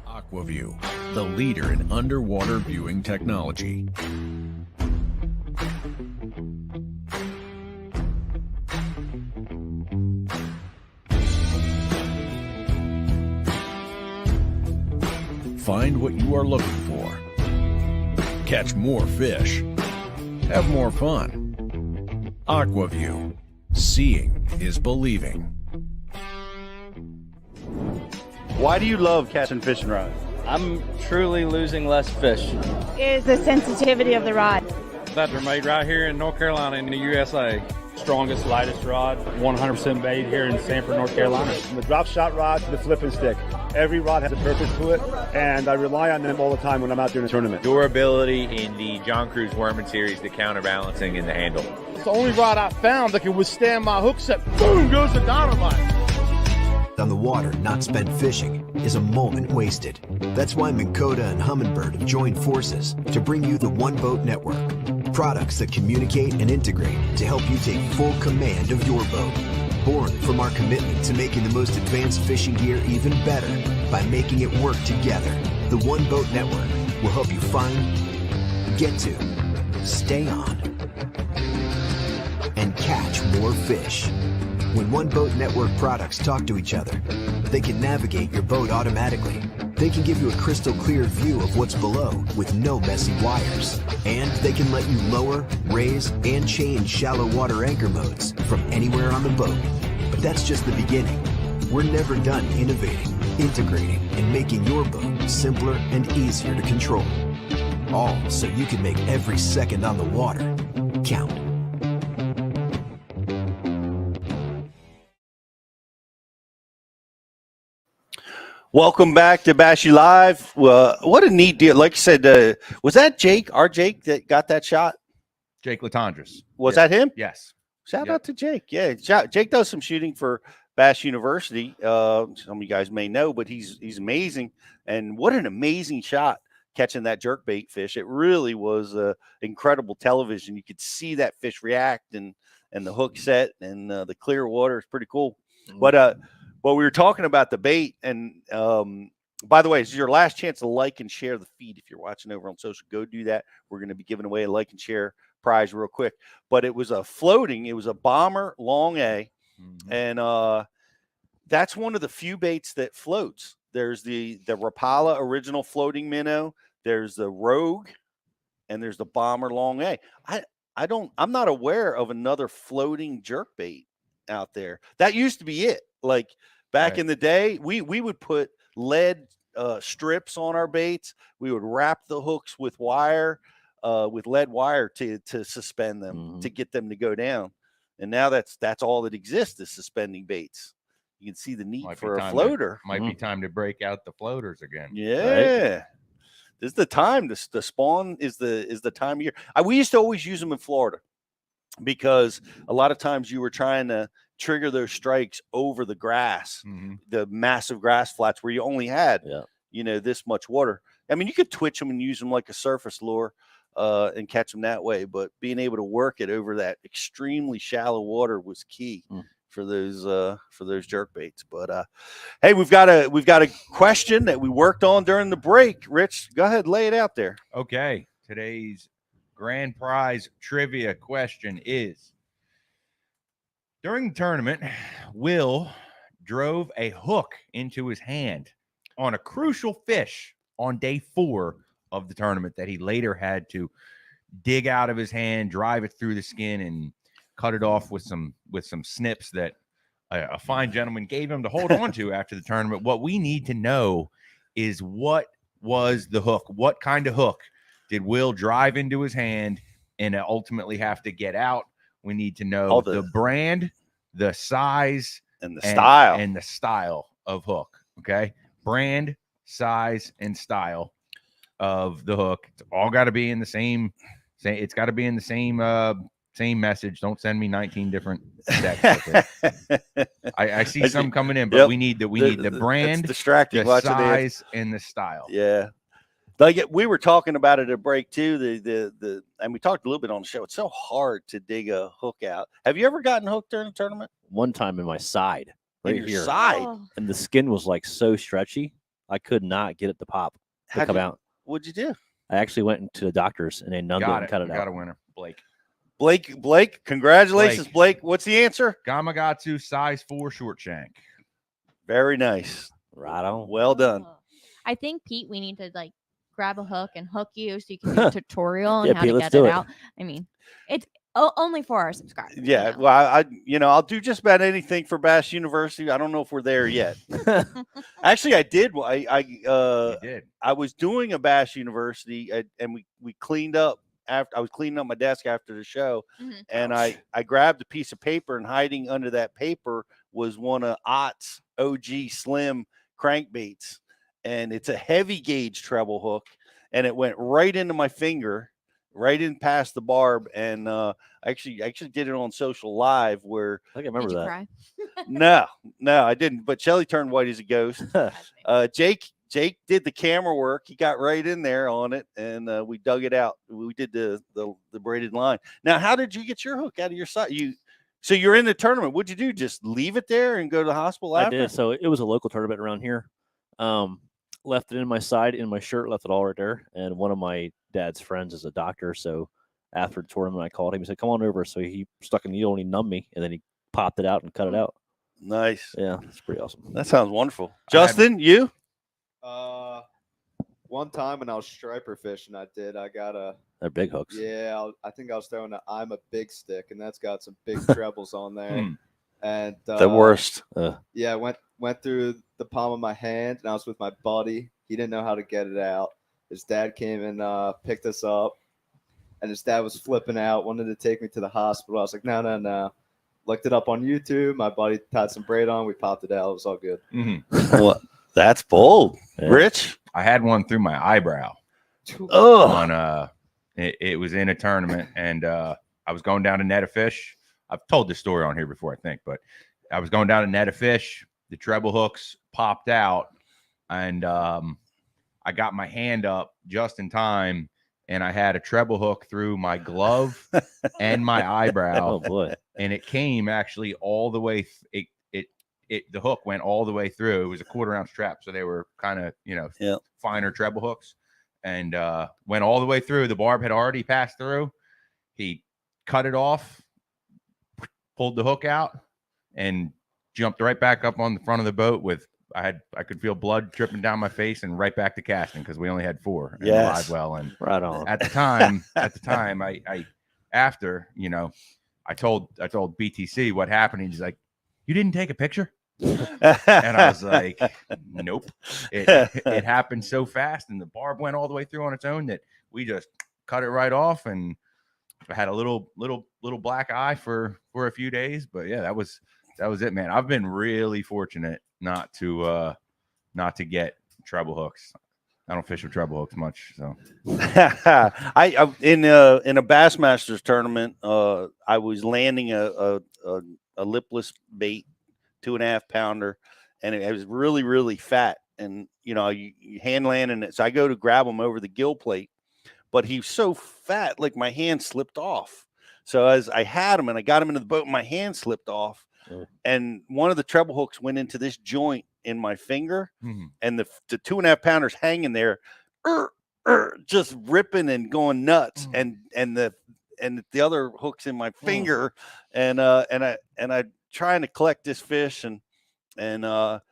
Aquaview, the leader in underwater viewing technology. Find what you are looking for. Catch more fish. Have more fun. Aquaview. Seeing is believing. Why do you love casting fishing rods? I'm truly losing less fish. Is the sensitivity of the rod. That they're made right here in North Carolina in the USA. Strongest, lightest rod, 100% made here in Sanford, North Carolina. From the drop shot rod to the flipping stick, every rod has a purpose to it, and I rely on them all the time when I'm out there in a tournament. Durability in the John Cruz Wormman series, the counterbalancing in the handle. It's the only rod I found that can withstand my hook set. Boom goes the dynamite. On the water, not spent fishing is a moment wasted. That's why Minn Kota and Humminbird have joined forces to bring you the One Boat Network. Products that communicate and integrate to help you take full command of your boat. Born from our commitment to making the most advanced fishing gear even better by making it work together. The One Boat Network will help you find, get to, stay on, and catch more fish. When One Boat Network products talk to each other, they can navigate your boat automatically. They can give you a crystal clear view of what's below with no messy wires. And they can let you lower, raise, and change shallow water anchor modes from anywhere on the boat. But that's just the beginning. We're never done innovating, integrating, and making your boat simpler and easier to control. All so you can make every second on the water count. Welcome back to Bashy Live. What a neat deal. Like you said, was that Jake, our Jake, that got that shot? Jake Latondras. Was that him? Yes. Shout out to Jake. Yeah, Jake does some shooting for Bass University. Some of you guys may know, but he's amazing. And what an amazing shot catching that jerkbait fish. It really was incredible television. You could see that fish react and the hook set and the clear water is pretty cool. Mm-hmm. But we were talking about the bait, and by the way, this is your last chance to like and share the feed. If you're watching over on social, go do that. We're going to be giving away a like and share prize real quick. But it was it was a Bomber Long A, mm-hmm. and that's one of the few baits that floats. There's the Rapala original floating minnow. There's the Rogue, and there's the Bomber Long A. I'm not aware of another floating jerkbait out there. That used to be it. Like back in the day, we would put lead strips on our baits. We would wrap the hooks with wire, with lead wire to suspend them, mm-hmm. to get them to go down. And now that's all that exists is suspending baits. You can see the need for a floater. Might be time to break out the floaters again. Yeah. Right? This is the time. The spawn is the time of year. We used to always use them in Florida because a lot of times you were trying to trigger those strikes over the grass, the massive grass flats where you only had, this much water. I mean, you could twitch them and use them like a surface lure and catch them that way, but being able to work it over that extremely shallow water was key for those jerk baits. But hey, we've got a question that we worked on during the break. Rich, go ahead, lay it out there. Okay, today's grand prize trivia question is: during the tournament, Will drove a hook into his hand on a crucial fish on day 4 of the tournament that he later had to dig out of his hand, drive it through the skin, and cut it off with some snips that a fine gentleman gave him to hold on to after the tournament. What we need to know is, what was the hook? What kind of hook did Will drive into his hand and ultimately have to get out? We need to know the brand, the size, and the style of hook. Okay, brand, size, and style of the hook. It's all got to be in the same. It's got to be in the same message. Don't send me 19 different texts. I see some coming in, but we need the brand, distracting, the size, and the style. Yeah. Like we were talking about it at break too. And we talked a little bit on the show. It's so hard to dig a hook out. Have you ever gotten hooked during a tournament? One time in my side, right in your here, side, and the skin was like so stretchy, I could not get it to pop to come out. What'd you do? I actually went into the doctors and they numbed it and cut it out. Got a winner, Blake. Blake, congratulations, Blake. What's the answer? Gamakatsu size 4 short shank. Very nice. Right on. Well done. I think, Pete, we need to grab a hook and hook you so you can do a tutorial on how Pete, to let's get do it it. out. I mean, it's only for our subscribers. Yeah. Well, I'll do just about anything for Bass University. I don't know if we're there yet. Actually, I did. You did. I was doing a Bass University, and we cleaned up after. I was cleaning up my desk after the show, and I grabbed a piece of paper, and hiding under that paper was one of Ott's OG Slim crankbaits, and it's a heavy gauge treble hook, and it went right into my finger, right in past the barb, and I actually did it on social live where I can remember Did you that. cry? no, I didn't. But Shelly turned white as a ghost. Jake did the camera work. He got right in there on it, and we dug it out. We did the braided line. Now, how did you get your hook out of your side? So you're in the tournament. What'd you do? Just leave it there and go to the hospital after? I did. So it was a local tournament around here. Left it in my side, in my shirt, left it all right there. And one of my dad's friends is a doctor. So after the tournament, I called him. He said, "Come on over." So he stuck a needle and he numbed me, and then he popped it out and cut it out. Nice. Yeah, it's pretty awesome. That sounds wonderful. Justin, you? One time when I was striper fishing, I got a. They're big hooks. Yeah, I think I was throwing I'm a big stick, and that's got some big trebles on there. And the worst. Yeah, went through the palm of my hand, and I was with my buddy. He didn't know how to get it out. His dad came and picked us up, and his dad was flipping out, wanted to take me to the hospital. I was like, no. Looked it up on YouTube. My buddy tied some braid on. We popped it out. It was all good. Well, that's bold. Yeah. Rich? I had one through my eyebrow. Oh. It was in a tournament, and I was going down to net a fish. I've told this story on here before, I think, but I was going down to net a fish. The treble hooks popped out, and I got my hand up just in time, and I had a treble hook through my glove and my eyebrow. Oh boy! And it came actually all the way. The hook went all the way through. It was a 1/4 ounce trap, so they were kind of finer treble hooks, and went all the way through. The barb had already passed through. He cut it off, pulled the hook out, and jumped right back up on the front of the boat with. I could feel blood dripping down my face, and right back to casting because we only had 4 in the live well. And right on. At the time, I after I told BTC what happened. He's like, "You didn't take a picture?" And I was like, "Nope." It happened so fast, and the barb went all the way through on its own that we just cut it right off, and I had a little black eye for a few days. But yeah, that was it, man. I've been really fortunate not to get treble hooks. I don't fish with treble hooks much, so I in a Bassmasters tournament, I was landing a lipless bait, 2.5 pounder, and it was really fat, and you hand landing it. So I go to grab him over the gill plate, but he's so fat, like my hand slipped off. So as I had him and I got him into the boat, my hand slipped off, and one of the treble hooks went into this joint in my finger, and the 2.5 pounders hanging there, just ripping and going nuts, and the other hooks in my finger, and I trying to collect this fish, and the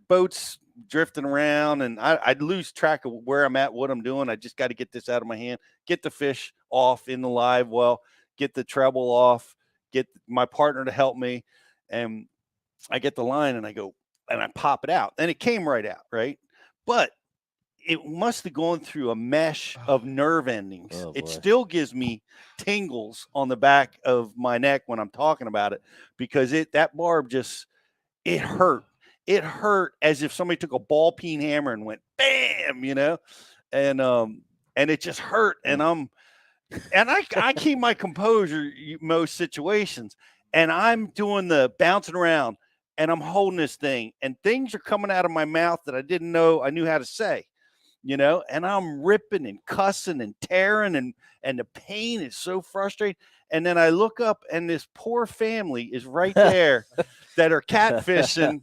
boat's drifting around, and I'd lose track of where I'm at, what I'm doing. I just got to get this out of my hand, get the fish off in the live well, get the treble off, get my partner to help me, and I get the line, and I go, and I pop it out, and it came right out, right? But it must have gone through a mesh of nerve endings. It still gives me tingles on the back of my neck when I'm talking about it, because that barb just, it hurt. It hurt as if somebody took a ball peen hammer and went bam, and it just hurt. And I keep my composure most situations, and I'm doing the bouncing around, and I'm holding this thing, and things are coming out of my mouth that I didn't know I knew how to say, and I'm ripping and cussing and tearing, and the pain is so frustrating. And then I look up, and this poor family is right there that are catfishing,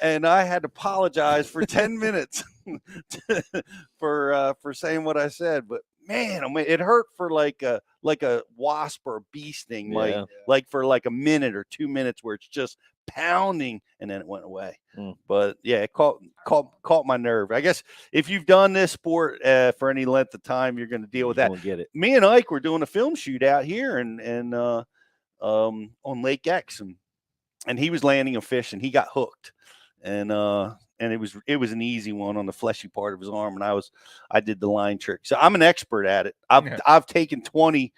and I had to apologize for 10 minutes for saying what I said. But man, it hurt for like a wasp or a bee sting, like for like a minute or 2 minutes, where it's just pounding, and then it went away. But yeah, it caught my nerve. I guess if you've done this sport for any length of time, you're going to deal with that. Get it. Me and Ike were doing a film shoot out here and on Lake X, and he was landing a fish, and he got hooked, and it was an easy one on the fleshy part of his arm, and I did the line trick. So I'm an expert at it. I've taken 20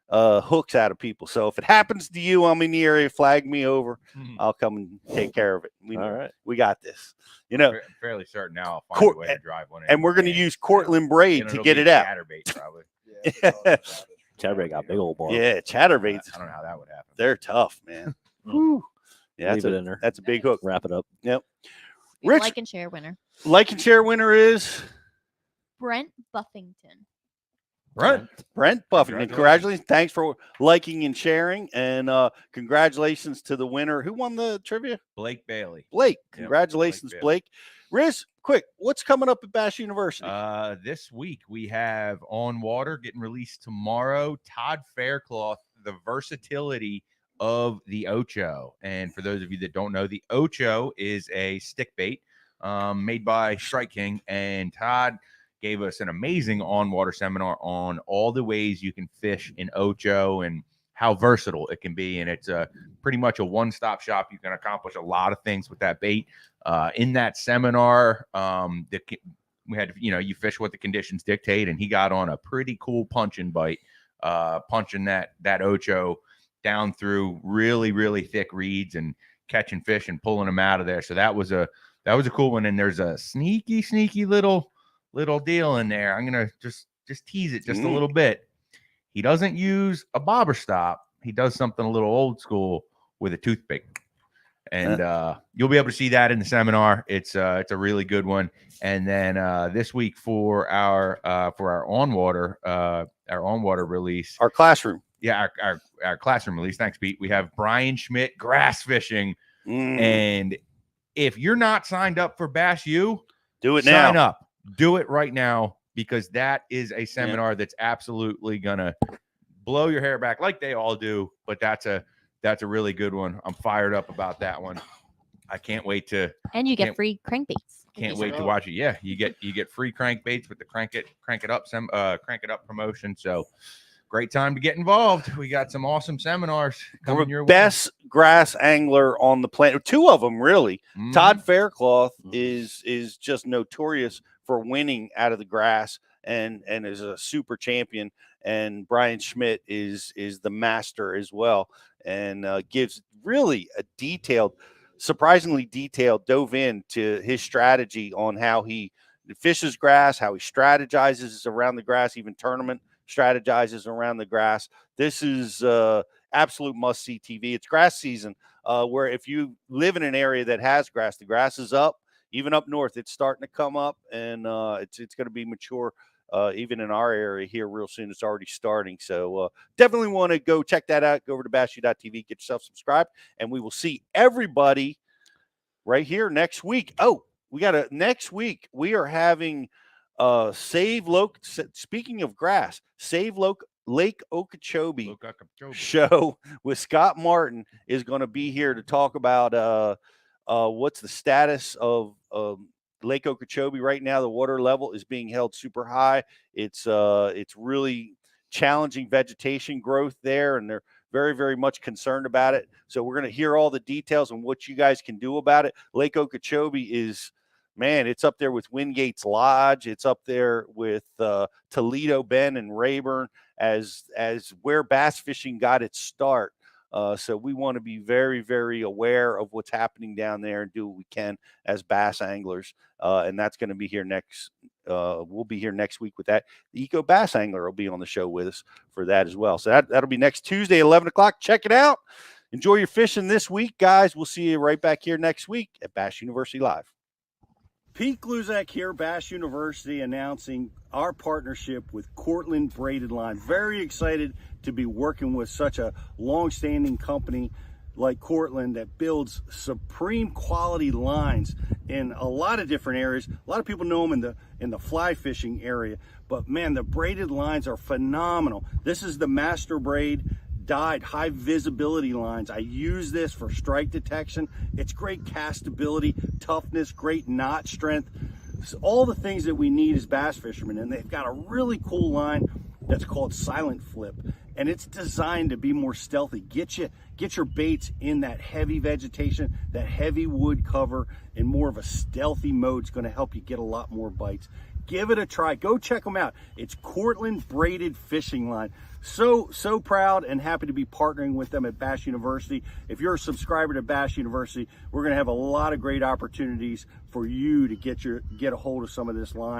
hooks out of people. So if it happens to you, I'm in the area, flag me over. I'll come and take care of it. All right. We got this. I'm fairly certain now I'll find a way to drive one in. And we're going to use Cortland braid to get it out. Chatterbait, probably. Chatterbait got big old bar. Yeah, chatterbaits. I don't know how that would happen. They're tough, man. Whew. Yeah, Leave it in there. That's a big hook. Wrap it up. Yep. Rich, like and share winner. Like and share winner is Brent Buffington. Brent Buffington. Congratulations. Thanks for liking and sharing. And congratulations to the winner. Who won the trivia? Blake Bailey. Blake. Congratulations, Blake. Riz, quick, what's coming up at Bass University? This week we have On Water getting released tomorrow. Todd Faircloth, the versatility of the Ocho. And for those of you that don't know, the Ocho is a stick bait made by Strike King, and Todd gave us an amazing on-water seminar on all the ways you can fish in Ocho and how versatile it can be. And it's pretty much a one-stop shop. You can accomplish a lot of things with that bait. In that seminar, we had, you fish what the conditions dictate, and he got on a pretty cool punching bite, punching that Ocho down through really, really thick reeds and catching fish and pulling them out of there. So that was a cool one. And there's a sneaky little deal in there. I'm gonna just tease it just a little bit. He doesn't use a bobber stop. He does something a little old school with a toothpick, and you'll be able to see that in the seminar. It's a really good one. And then this week for our on water release, our classroom. Yeah, our classroom release. Thanks, Pete. We have Brian Schmidt grass fishing, and if you're not signed up for Bass U, do it now. Sign up. Do it right now, because that is a seminar that's absolutely gonna blow your hair back, like they all do. But that's a really good one. I'm fired up about that one. I can't wait to. And you get free crankbaits. Can't wait to watch it. Yeah, you get free crankbaits with the crank it up promotion. So great time to get involved. We got some awesome seminars coming your way. Best grass angler on the planet. Two of them, really. Todd Faircloth is just notorious for winning out of the grass and is a super champion. And Brian Schmidt is the master as well, and gives really a surprisingly detailed, dove into his strategy on how he fishes grass, how he strategizes around the grass, even tournament strategizes around the grass. This is absolute must-see TV. It's grass season, where if you live in an area that has grass, the grass is up. Even up north, it's starting to come up, and it's going to be mature. Even in our area here real soon. It's already starting. So definitely want to go check that out. Go over to bassu.tv, get yourself subscribed, and we will see everybody right here next week. Oh, next week we are having speaking of grass, Lake Okeechobee show with Scott Martin is going to be here to talk about what's the status of Lake Okeechobee right now. The water level is being held super high. It's really challenging vegetation growth there, and they're very, very much concerned about it. So we're going to hear all the details on what you guys can do about it. Lake Okeechobee is, man, it's up there with Wingate's Lodge. It's up there with Toledo Bend and Rayburn as where bass fishing got its start. So we want to be very, very aware of what's happening down there and do what we can as bass anglers. And that's going to be here next. We'll be here next week with that. The Eco Bass Angler will be on the show with us for that as well. So that'll be next Tuesday, 11 o'clock. Check it out. Enjoy your fishing this week, guys. We'll see you right back here next week at Bass University Live. Pete Gluzak here, Bass University, announcing our partnership with Cortland Braided Line. Very excited to be working with such a long-standing company like Cortland that builds supreme quality lines in a lot of different areas. A lot of people know them in the fly fishing area, but man, the braided lines are phenomenal. This is the Master Braid dyed high visibility lines. I use this for strike detection. It's great castability, toughness, great knot strength. So all the things that we need as bass fishermen, and they've got a really cool line that's called Silent Flip, and it's designed to be more stealthy. Get your baits in that heavy vegetation, that heavy wood cover, in more of a stealthy mode. It's going to help you get a lot more bites. Give it a try. Go check them out. It's Cortland Braided Fishing Line. So proud and happy to be partnering with them at Bass University. If you're a subscriber to Bass University, we're going to have a lot of great opportunities for you to get a hold of some of this line.